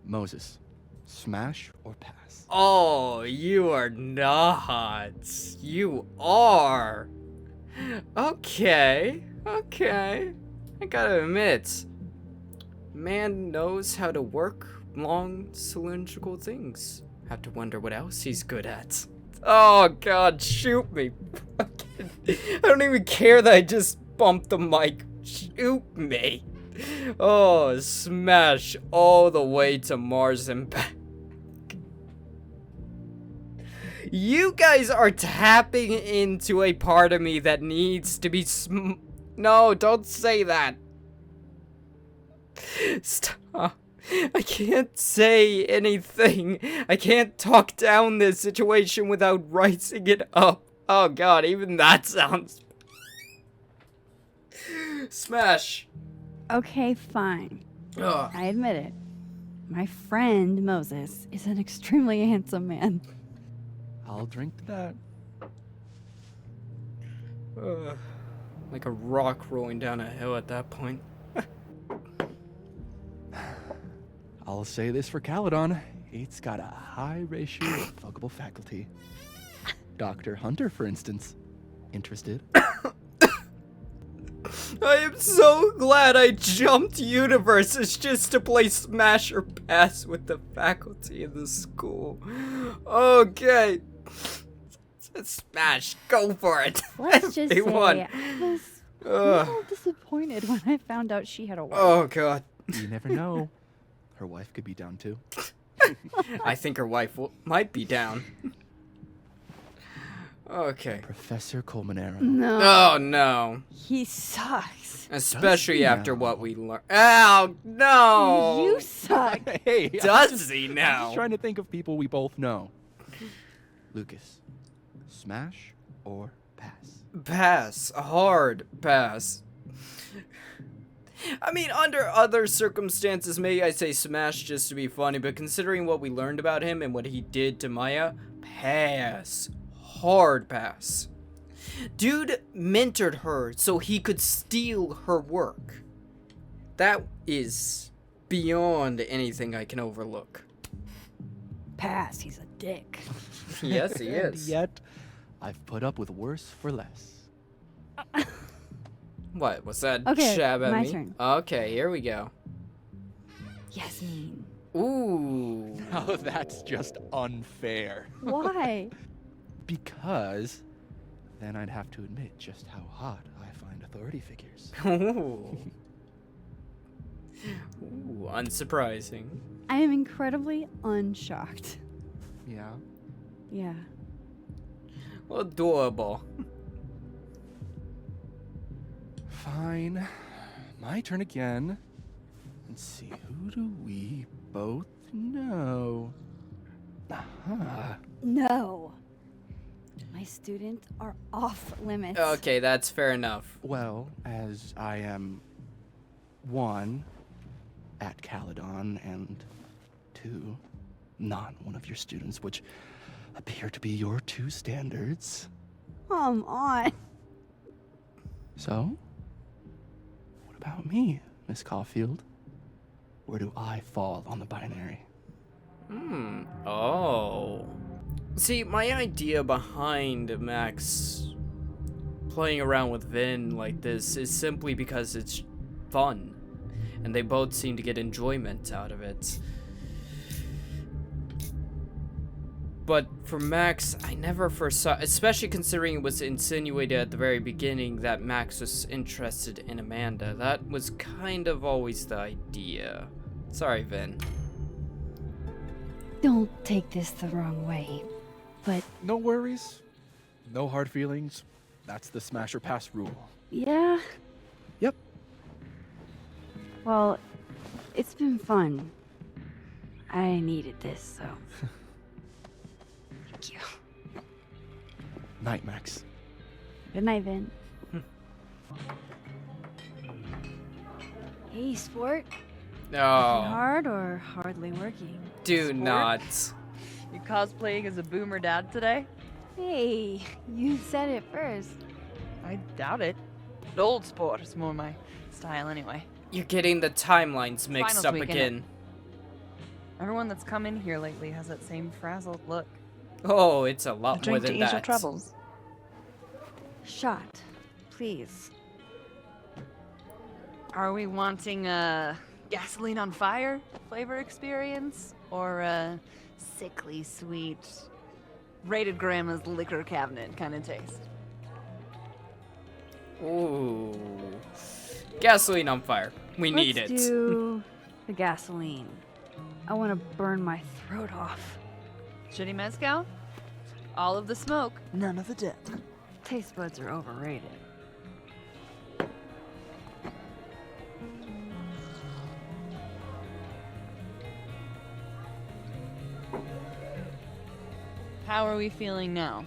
Speaker 9: Moses, smash or pass?
Speaker 2: Oh, you are not. You are. Okay. I gotta admit, man knows how to work long cylindrical things. Have to wonder what else he's good at. Oh god, shoot me. I don't even care that I just bumped the mic. Shoot me. Oh, smash all the way to Mars and back. You guys are tapping into a part of me that needs to be No, don't say that. Stop. I can't say anything. I can't talk down this situation without rising it up. Oh god, even that sounds... Smash.
Speaker 5: Okay, fine.
Speaker 2: Ugh.
Speaker 5: I admit it. My friend Moses is an extremely handsome man.
Speaker 9: I'll drink to that.
Speaker 2: Like a rock rolling down a hill at that point.
Speaker 9: I'll say this for Caledon. It's got a high ratio of fuckable faculty. Dr. Hunter, for instance. Interested?
Speaker 2: I am so glad I jumped universes just to play Smash or Pass with the faculty in the school. Okay. Smash, go for it.
Speaker 5: Let's just
Speaker 2: Everyone.
Speaker 5: say I was a little disappointed when I found out she had a wife.
Speaker 2: Oh god.
Speaker 9: You never know. Her wife could be down too.
Speaker 2: I think her wife might be down. Okay.
Speaker 9: Professor Colmenero.
Speaker 5: No.
Speaker 2: Oh no.
Speaker 1: He sucks.
Speaker 2: Especially
Speaker 9: he
Speaker 2: after
Speaker 9: now?
Speaker 2: what we learned. Oh no.
Speaker 1: You suck.
Speaker 9: Hey,
Speaker 2: Does he
Speaker 9: I'm
Speaker 2: now?
Speaker 9: just trying to think of people we both know. Lucas, smash or pass?
Speaker 2: Pass. A hard pass. I mean, under other circumstances, maybe I'd say smash just to be funny, but considering what we learned about him and what he did to Maya, pass. Hard pass. Dude mentored her so he could steal her work. That is beyond anything I can overlook.
Speaker 1: Pass. He's a dick.
Speaker 2: Yes, he
Speaker 9: And
Speaker 2: is.
Speaker 9: yet, I've put up with worse for less.
Speaker 2: What was that?
Speaker 1: Okay,
Speaker 2: Jab at
Speaker 1: my
Speaker 2: me?
Speaker 1: turn.
Speaker 2: Okay, here we go.
Speaker 1: Yasmin.
Speaker 2: Ooh.
Speaker 9: Now that's just unfair.
Speaker 1: Why?
Speaker 9: Because then I'd have to admit just how hot I find authority figures.
Speaker 2: Ooh. Ooh, unsurprising.
Speaker 1: I am incredibly unshocked.
Speaker 9: Yeah.
Speaker 1: Yeah.
Speaker 2: Adorable.
Speaker 9: Fine. My turn again. Let's see, who do we both know?
Speaker 1: No. My students are off limits.
Speaker 2: Okay, that's fair enough.
Speaker 9: Well, as I am 1 at Caledon and 2 not one of your students, which appear to be your 2 standards.
Speaker 1: Come on.
Speaker 9: So, what about me, Miss Caulfield? Where do I fall on the binary?
Speaker 2: Oh. See, my idea behind Max playing around with Vinh like this is simply because it's fun. And they both seem to get enjoyment out of it. But for Max, I never foresaw, especially considering it was insinuated at the very beginning that Max was interested in Amanda. That was kind of always the idea. Sorry, Vinh.
Speaker 1: Don't take this the wrong way, but
Speaker 9: No worries. No hard feelings. That's the smash or pass rule.
Speaker 1: yeah.
Speaker 9: Yep.
Speaker 1: Well, it's been fun. I needed this, so. Thank you.
Speaker 9: Night, Max.
Speaker 1: Good night, Vin. Hey, sport.
Speaker 2: No.
Speaker 1: Working hard or hardly working?
Speaker 2: Do
Speaker 16: Sport?
Speaker 2: not.
Speaker 16: You cosplaying as a boomer dad today?
Speaker 1: Hey, you said it first.
Speaker 16: I doubt it. Old sport is more my style anyway.
Speaker 2: You're getting the timelines mixed
Speaker 16: Finals
Speaker 2: up
Speaker 16: week, innit?
Speaker 2: again.
Speaker 16: Everyone that's come in here lately has that same frazzled look.
Speaker 2: Oh, it's a
Speaker 16: A
Speaker 2: lot more
Speaker 16: drink to
Speaker 2: than
Speaker 16: ease your
Speaker 2: that.
Speaker 16: troubles.
Speaker 1: Shot, please.
Speaker 16: Are we wanting a gasoline on fire flavor experience or a sickly sweet rated grandma's liquor cabinet kind of taste?
Speaker 2: Ooh. Gasoline on fire. We need it.
Speaker 1: Let's do the gasoline. I want to burn my throat off.
Speaker 16: Shitty mezcal? All of the smoke, none of the dip.
Speaker 1: Taste buds are overrated.
Speaker 16: How are we feeling now?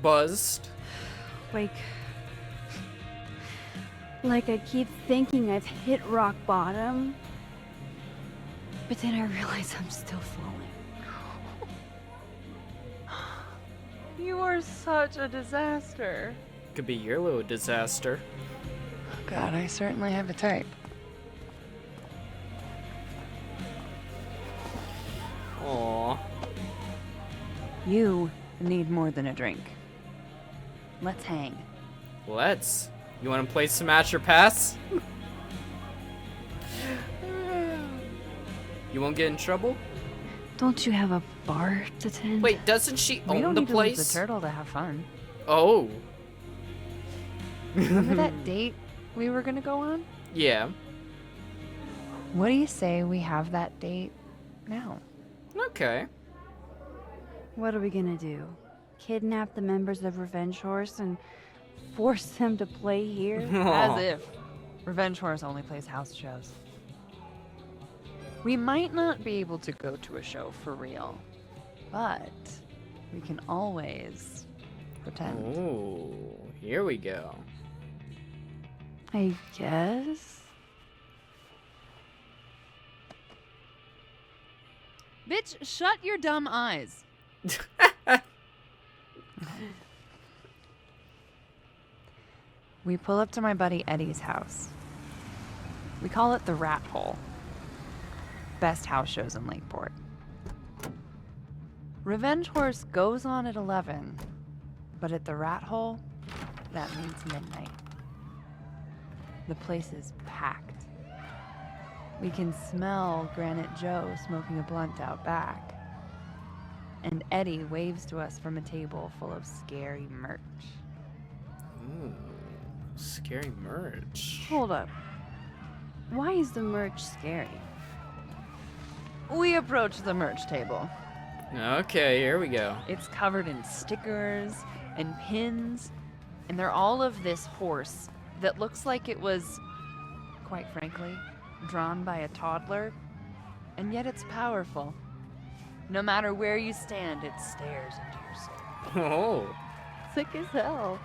Speaker 2: Buzzed.
Speaker 1: Like I keep thinking I've hit rock bottom, but then I realize I'm still falling.
Speaker 16: You are such a disaster.
Speaker 2: Could be your little disaster.
Speaker 16: God, I certainly have a type.
Speaker 2: Aww.
Speaker 16: You need more than a drink. Let's hang.
Speaker 2: Let's. You want to play Smash or Pass? You won't get in trouble?
Speaker 1: Don't you have a bar to tend?
Speaker 2: Wait, doesn't she
Speaker 16: We
Speaker 2: own
Speaker 16: don't
Speaker 2: the
Speaker 16: need to lose
Speaker 2: place?
Speaker 16: the turtle to have fun.
Speaker 2: Oh.
Speaker 16: Remember that date we were gonna go on?
Speaker 2: Yeah.
Speaker 16: What do you say we have that date now?
Speaker 2: Okay.
Speaker 1: What are we gonna do? Kidnap the members of Revenge Horse and force them to play here?
Speaker 16: As if. Revenge Horse only plays house shows. We might not be able to go to a show for real, but we can always pretend.
Speaker 2: Oh, here we go.
Speaker 1: I guess.
Speaker 16: Bitch, shut your dumb eyes. We pull up to my buddy Eddie's house. We call it the Rat Hole. Best house shows in Lakeport. Revenge Horse goes on at 11, but at the Rat Hole, that means midnight. The place is packed. We can smell Granite Joe smoking a blunt out back. And Eddie waves to us from a table full of scary merch.
Speaker 2: Ooh, scary merch.
Speaker 1: Hold up. Why is the merch scary?
Speaker 16: We approach the merch table.
Speaker 2: Okay, here we go.
Speaker 16: It's covered in stickers and pins, and they're all of this horse that looks like it was, quite frankly, drawn by a toddler, and yet it's powerful. No matter where you stand, it stares into your soul.
Speaker 2: Oh.
Speaker 1: Sick as hell.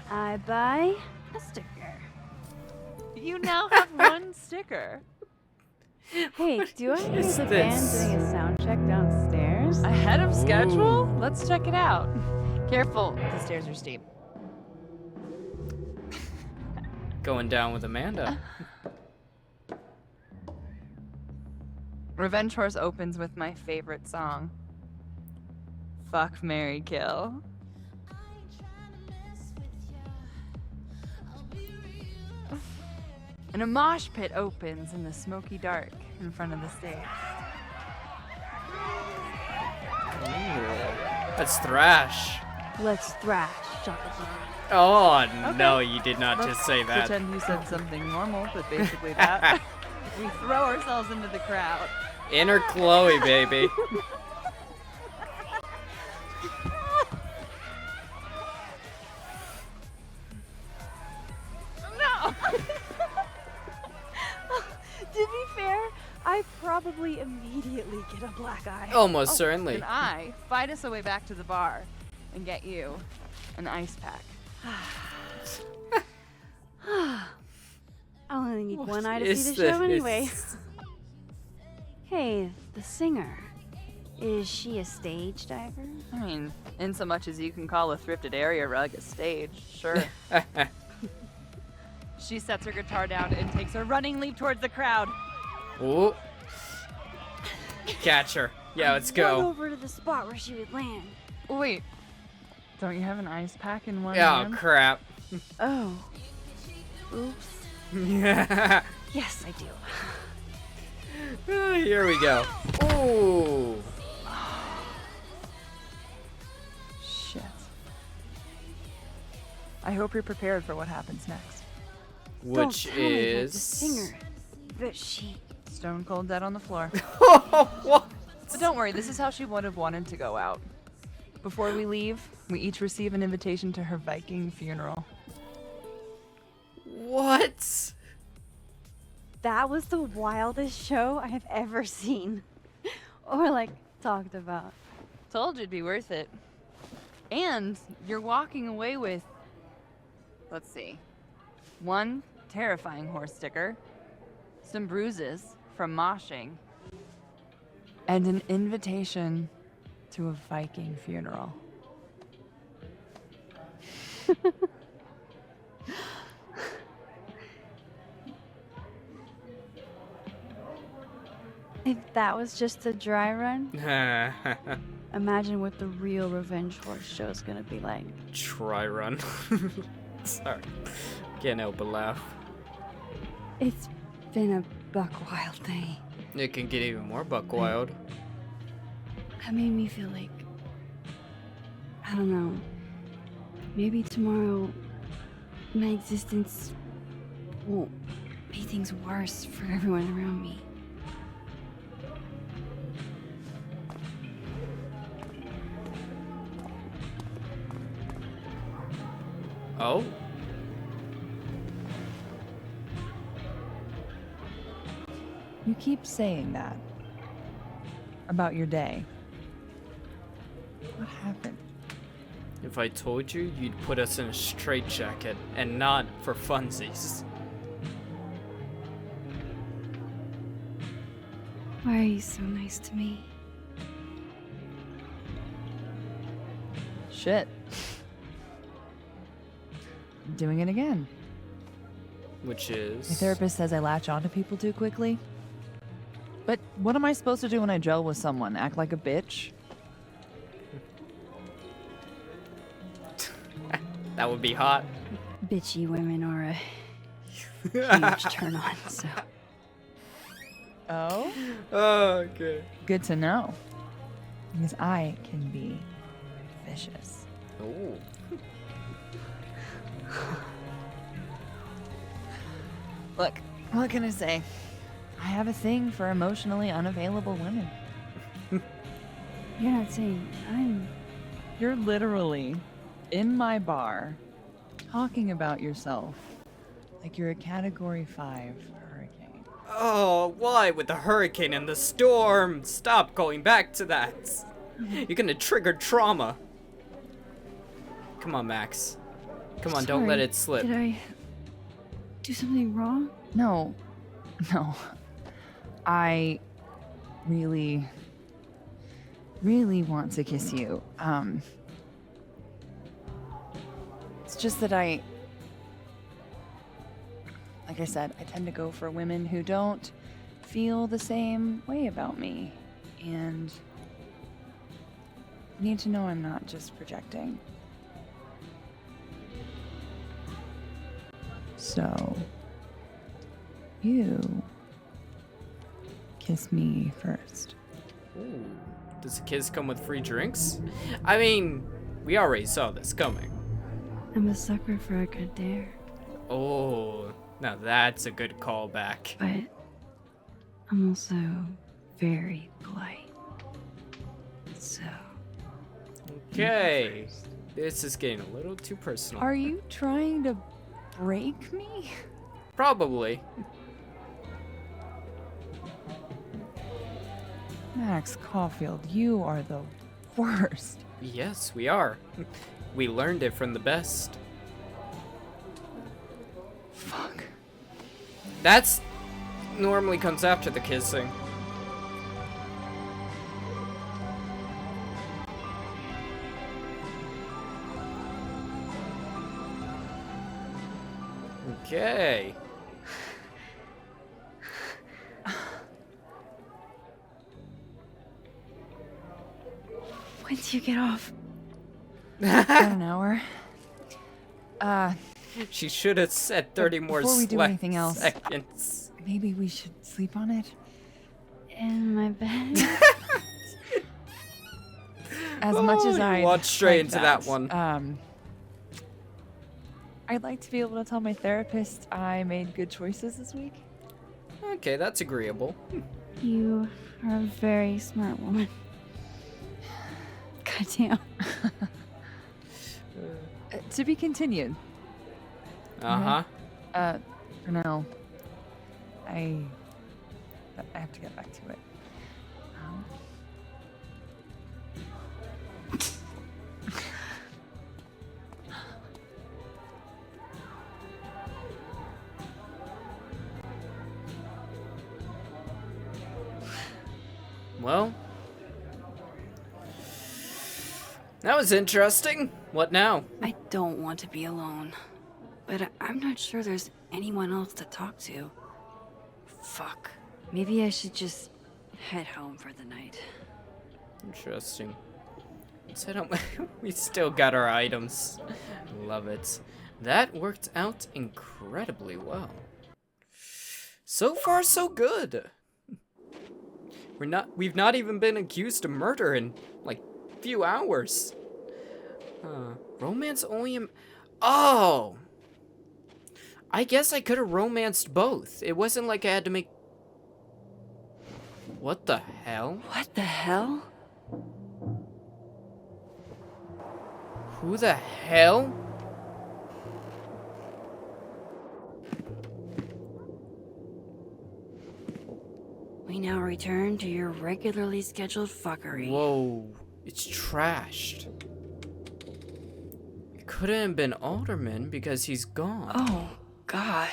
Speaker 1: I buy a sticker.
Speaker 16: You now have one sticker.
Speaker 1: Hey, do I
Speaker 2: What
Speaker 1: hear
Speaker 2: is
Speaker 1: the band
Speaker 2: this?
Speaker 1: doing a sound check downstairs?
Speaker 16: Ahead of schedule?
Speaker 2: Ooh.
Speaker 16: Let's check it out. Careful, the stairs are steep.
Speaker 2: Going down with Amanda.
Speaker 16: Revenge Horse opens with my favorite song. Fuck, Marry, Kill. And a mosh pit opens in the smoky dark in front of the stage.
Speaker 2: Ooh, that's thrash.
Speaker 1: Let's thrash, Chocolate.
Speaker 2: Oh,
Speaker 16: Okay.
Speaker 2: no, you did not
Speaker 16: Let's
Speaker 2: just say that.
Speaker 16: Pretend you said something normal, but basically that. We throw ourselves into the crowd.
Speaker 2: Inner Chloe, baby.
Speaker 16: No!
Speaker 1: To be fair, I probably immediately get a black eye.
Speaker 2: Almost certainly.
Speaker 16: And I fight us a way back to the bar and get you an ice pack.
Speaker 1: I only need one eye to
Speaker 2: is
Speaker 1: see the show
Speaker 2: this?
Speaker 1: anyway. Hey, the singer. Is she a stage diver?
Speaker 16: I mean, in so much as you can call a thrifted area rug a stage, sure. She sets her guitar down and takes a running leap towards the crowd.
Speaker 2: Ooh. Catch her. Yeah, let's
Speaker 1: Run
Speaker 2: go.
Speaker 1: over to the spot where she would land.
Speaker 16: Wait, don't you have an ice pack in one
Speaker 2: Oh,
Speaker 16: hand?
Speaker 2: crap.
Speaker 1: Oh. Oops.
Speaker 2: Yeah.
Speaker 1: Yes, I do.
Speaker 2: Here we go. Ooh.
Speaker 16: Shit. I hope you're prepared for what happens next.
Speaker 2: Which
Speaker 1: Don't tell me that the
Speaker 2: is...
Speaker 1: singer. That she.
Speaker 16: Stone cold dead on the floor.
Speaker 2: What?
Speaker 16: But don't worry, this is how she would have wanted to go out. Before we leave, we each receive an invitation to her Viking funeral.
Speaker 2: What?
Speaker 1: That was the wildest show I have ever seen. Or, like, talked about.
Speaker 16: Told you it'd be worth it. And you're walking away with, let's see, one terrifying horse sticker, some bruises from moshing, and an invitation to a Viking funeral.
Speaker 1: If that was just a dry run, imagine what the real Revenge Horse show is gonna be like.
Speaker 2: Try run. Sorry. Can't help but laugh.
Speaker 1: It's been a buck wild day.
Speaker 2: It can get even more buck wild.
Speaker 1: That made me feel like, I don't know, maybe tomorrow my existence won't make things worse for everyone around me.
Speaker 2: Oh?
Speaker 16: You keep saying that about your day. What happened?
Speaker 2: If I told you, you'd put us in a straitjacket, and not for funsies.
Speaker 1: Why are you so nice to me?
Speaker 16: Shit. Doing it again.
Speaker 2: Which is...
Speaker 16: My therapist says I latch onto people too quickly. But what am I supposed to do when I gel with someone? Act like a bitch?
Speaker 2: That would be hot.
Speaker 1: Bitchy women are a huge turn on, so.
Speaker 16: Oh?
Speaker 2: Okay.
Speaker 16: Good to know. Because I can be vicious.
Speaker 2: Oh.
Speaker 16: Look, what can I say? I have a thing for emotionally unavailable women.
Speaker 1: You're not saying I'm...
Speaker 16: You're literally in my bar talking about yourself like you're a Category 5 hurricane.
Speaker 2: Oh, why with the hurricane and the storm? Stop going back to that. You're gonna trigger trauma. Come on, Max. Come on, don't let
Speaker 1: Sorry,
Speaker 2: it slip.
Speaker 1: Did I do something wrong?
Speaker 16: No. I really want to kiss you. It's just that like I said, I tend to go for women who don't feel the same way about me. And you need to know I'm not just projecting. So, you kiss me first.
Speaker 2: Ooh. Does a kiss come with free drinks? I mean, we already saw this coming.
Speaker 1: I'm a sucker for a good dare.
Speaker 2: Oh, now that's a good callback.
Speaker 1: But I'm also very polite. So.
Speaker 2: Okay. This is getting a little too personal.
Speaker 16: Are you trying to break me?
Speaker 2: Probably.
Speaker 16: Max Caulfield, you are the worst.
Speaker 2: Yes, we are. We learned it from the best.
Speaker 16: Fuck.
Speaker 2: That's normally comes after the kissing. Okay.
Speaker 1: When do you get off?
Speaker 16: About an hour.
Speaker 2: She should have said 30 more
Speaker 16: before we do anything else,
Speaker 2: seconds.
Speaker 16: Maybe we should sleep on it.
Speaker 1: In my bed?
Speaker 16: As much as I
Speaker 2: walked straight into that one.
Speaker 16: I'd like to be able to tell my therapist I made good choices this week.
Speaker 2: Okay, that's agreeable.
Speaker 1: You are a very smart woman. Goddamn.
Speaker 16: To be continued.
Speaker 2: Uh-huh.
Speaker 16: For now, I have to get back to it.
Speaker 2: Well, that was interesting. What now?
Speaker 1: I don't want to be alone, but I'm not sure there's anyone else to talk to. Fuck. Maybe I should just head home for the night.
Speaker 2: Interesting. Let's head home. We still got our items. Love it. That worked out incredibly well. So far, so good. We've not even been accused of murder in, like, few hours. Romance only Oh! I guess I could have romanced both. It wasn't like I had to make... What the hell?
Speaker 1: What the hell?
Speaker 2: Who the hell?
Speaker 1: We now return to your regularly scheduled fuckery.
Speaker 2: Whoa, it's trashed. It couldn't have been Alderman because he's gone.
Speaker 1: Oh, God.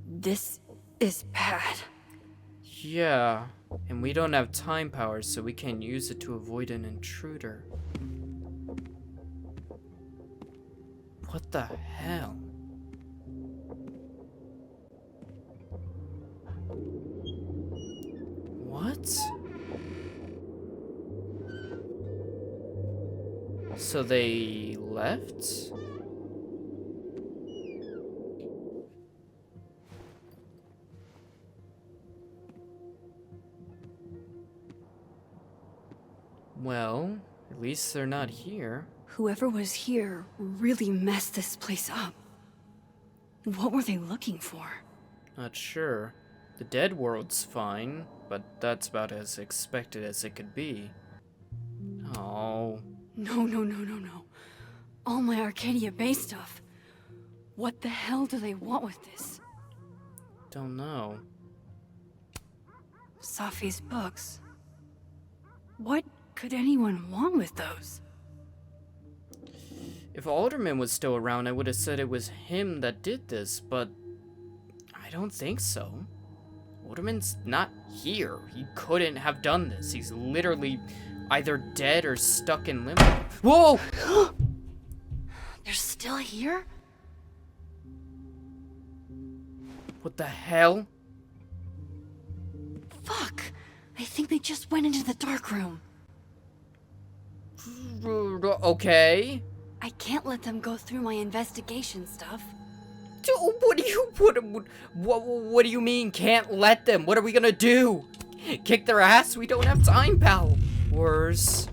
Speaker 1: This is bad.
Speaker 2: Yeah, and we don't have time powers, so we can't use it to avoid an intruder. What the hell? What? So they left? Well, at least they're not here.
Speaker 1: Whoever was here really messed this place up. What were they looking for?
Speaker 2: Not sure. The dead world's fine, but that's about as expected as it could be. Oh.
Speaker 1: No. All my Arcadia Bay stuff. What the hell do they want with this?
Speaker 2: Don't know.
Speaker 1: Safi's books. What could anyone want with those?
Speaker 2: If Alderman was still around, I would have said it was him that did this, but I don't think so. Alderman's not here. He couldn't have done this. He's literally either dead or stuck in limbo. Whoa!
Speaker 1: They're still here?
Speaker 2: What the hell?
Speaker 1: Fuck! I think they just went into the dark room.
Speaker 2: Okay.
Speaker 1: I can't let them go through my investigation stuff.
Speaker 2: What do you mean can't let them? What are we gonna do? Kick their ass? We don't have time, pal. Worse.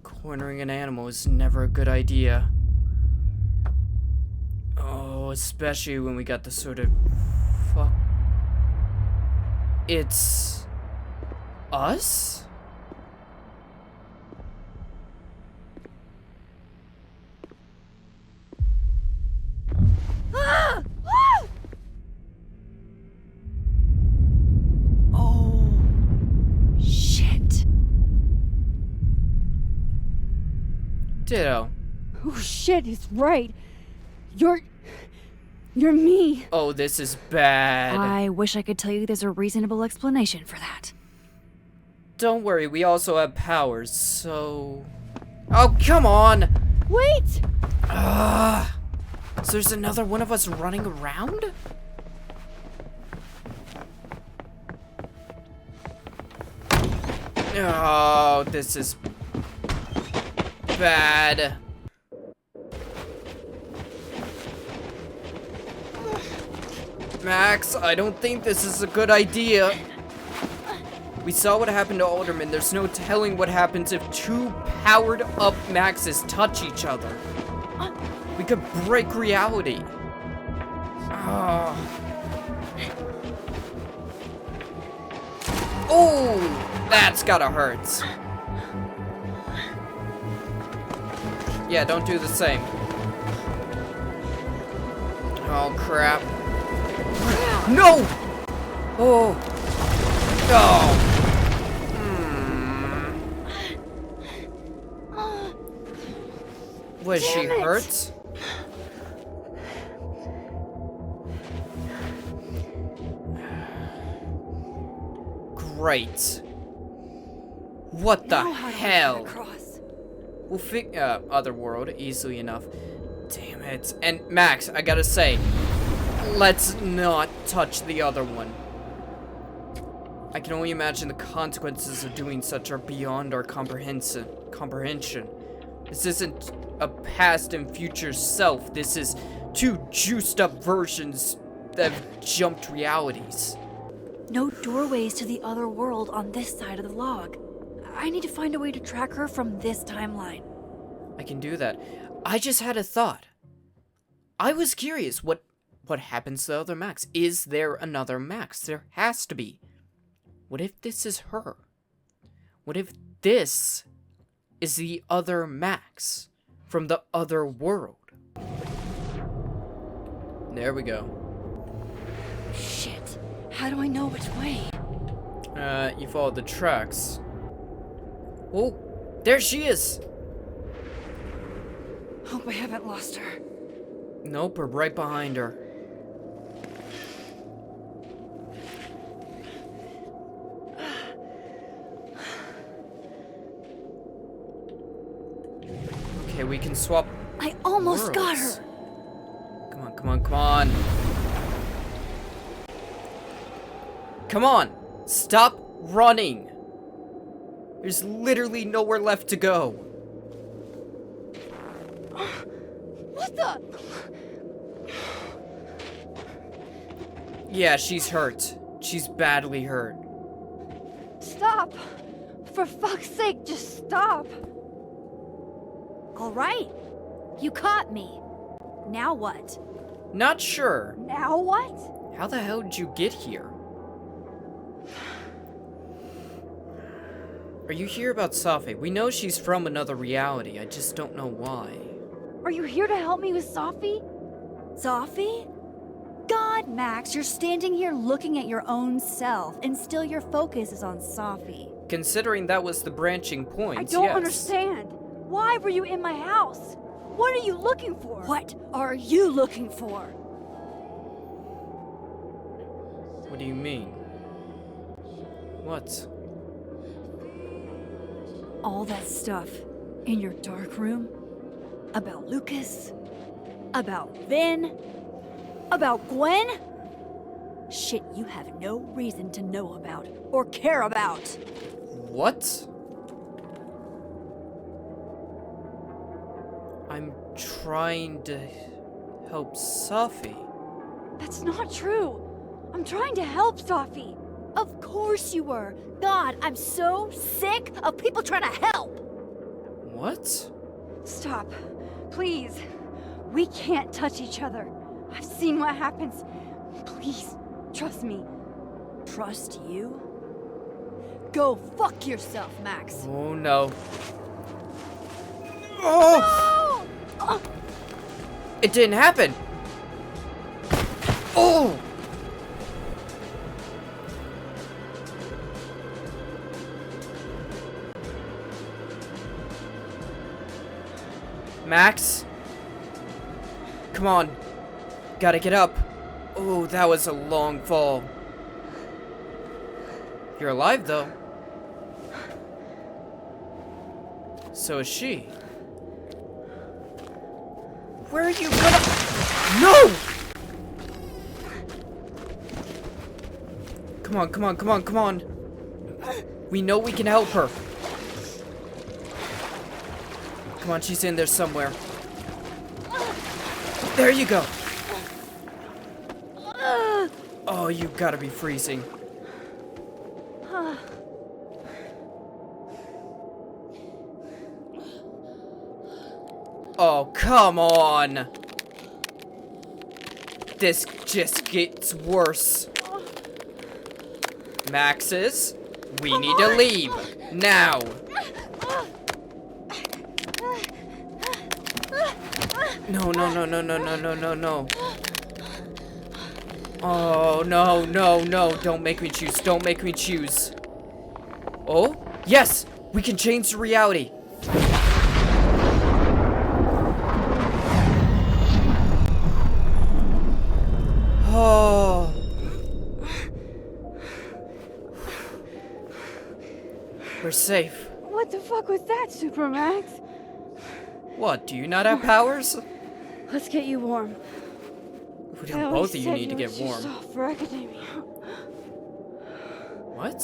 Speaker 2: Cornering an animal is never a good idea. Oh, especially when we got the sort of fuck. It's us?
Speaker 1: Ah! Ah! Oh, shit.
Speaker 2: Ditto.
Speaker 1: Oh shit, it's right. You're me.
Speaker 2: Oh, this is bad.
Speaker 1: I wish I could tell you there's a reasonable explanation for that.
Speaker 2: Don't worry, we also have powers, so... Oh, come on!
Speaker 1: Wait!
Speaker 2: So there's another one of us running around? Oh, this is bad. Max, I don't think this is a good idea. We saw what happened to Alderman. There's no telling what happens if two powered up Maxes touch each other. We could break reality. Oh, that's gotta hurt. Yeah, don't do the same. Oh, crap. No! Oh. Oh. Was she hurt? Great. What the hell? We'll figure Otherworld easily enough. Damn it. And Max, I gotta say, let's not touch the other one. I can only imagine the consequences of doing such are beyond our comprehension. This isn't a past and future self. This is two juiced up versions that have jumped realities.
Speaker 1: No doorways to the other world on this side of the log. I need to find a way to track her from this timeline.
Speaker 2: I can do that. I just had a thought. I was curious, what happens to the other Max? Is there another Max? There has to be. What if this is her? What if this is the other Max from the other world? There we go.
Speaker 1: Shit. How do I know which way?
Speaker 2: You followed the tracks. Oh, there she is!
Speaker 1: Hope I haven't lost her.
Speaker 2: Nope, we're right behind her. Okay, we can swap.
Speaker 1: I almost got her!
Speaker 2: Come on, come on, come on. Come on! Stop running! There's literally nowhere left to go.
Speaker 1: What the?
Speaker 2: Yeah, she's hurt. She's badly hurt.
Speaker 5: Stop! For fuck's sake, just stop!
Speaker 1: All right. You caught me. Now what?
Speaker 2: Not sure.
Speaker 5: Now what?
Speaker 2: How the hell did you get here? Are you here about Safi? We know she's from another reality. I just don't know why.
Speaker 5: Are you here to help me with Safi?
Speaker 1: Safi? God, Max, you're standing here looking at your own self, and still your focus is on Safi.
Speaker 2: Considering that was the branching point,
Speaker 5: I don't
Speaker 2: yes.
Speaker 5: understand. Why were you in my house? What are you looking for?
Speaker 1: What are you looking for?
Speaker 2: What do you mean? What?
Speaker 1: All that stuff in your dark room? About Lucas? About Vinh? About Gwen? Shit you have no reason to know about or care about.
Speaker 2: What? I'm trying to help Safi.
Speaker 5: That's not true. I'm trying to help Safi.
Speaker 1: Of course you were. God, I'm so sick of people trying to help.
Speaker 2: What?
Speaker 5: Stop. Please. We can't touch each other. I've seen what happens. Please, trust me.
Speaker 1: Trust you? Go fuck yourself, Max.
Speaker 2: Oh no. Oh!
Speaker 5: No!
Speaker 2: It didn't happen. Oh! Max? Come on. Gotta get up. Oh, that was a long fall. You're alive, though. So is she. Where are you gonna... No! Come on, come on, come on, come on. We know we can help her. Come on, she's in there somewhere. There you go. Oh, you gotta be freezing. Oh, come on. This just gets worse. Maxes, we need to leave. Now. No, no, no, no, no, no, no, no, no. Oh, no, no, no. Don't make me choose. Don't make me choose. Oh, yes! We can change the reality. Oh. We're safe.
Speaker 5: What the fuck was that, Supermax?
Speaker 2: What, do you not have powers?
Speaker 5: Let's get you warm.
Speaker 2: Both of you need to get warm.
Speaker 5: Soft for academia.
Speaker 2: What?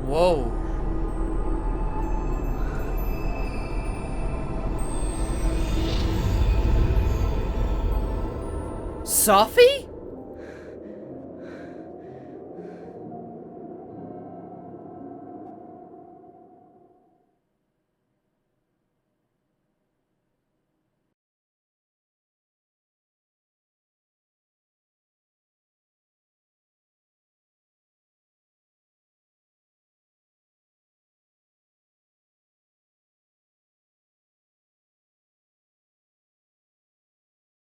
Speaker 2: Whoa. Safi?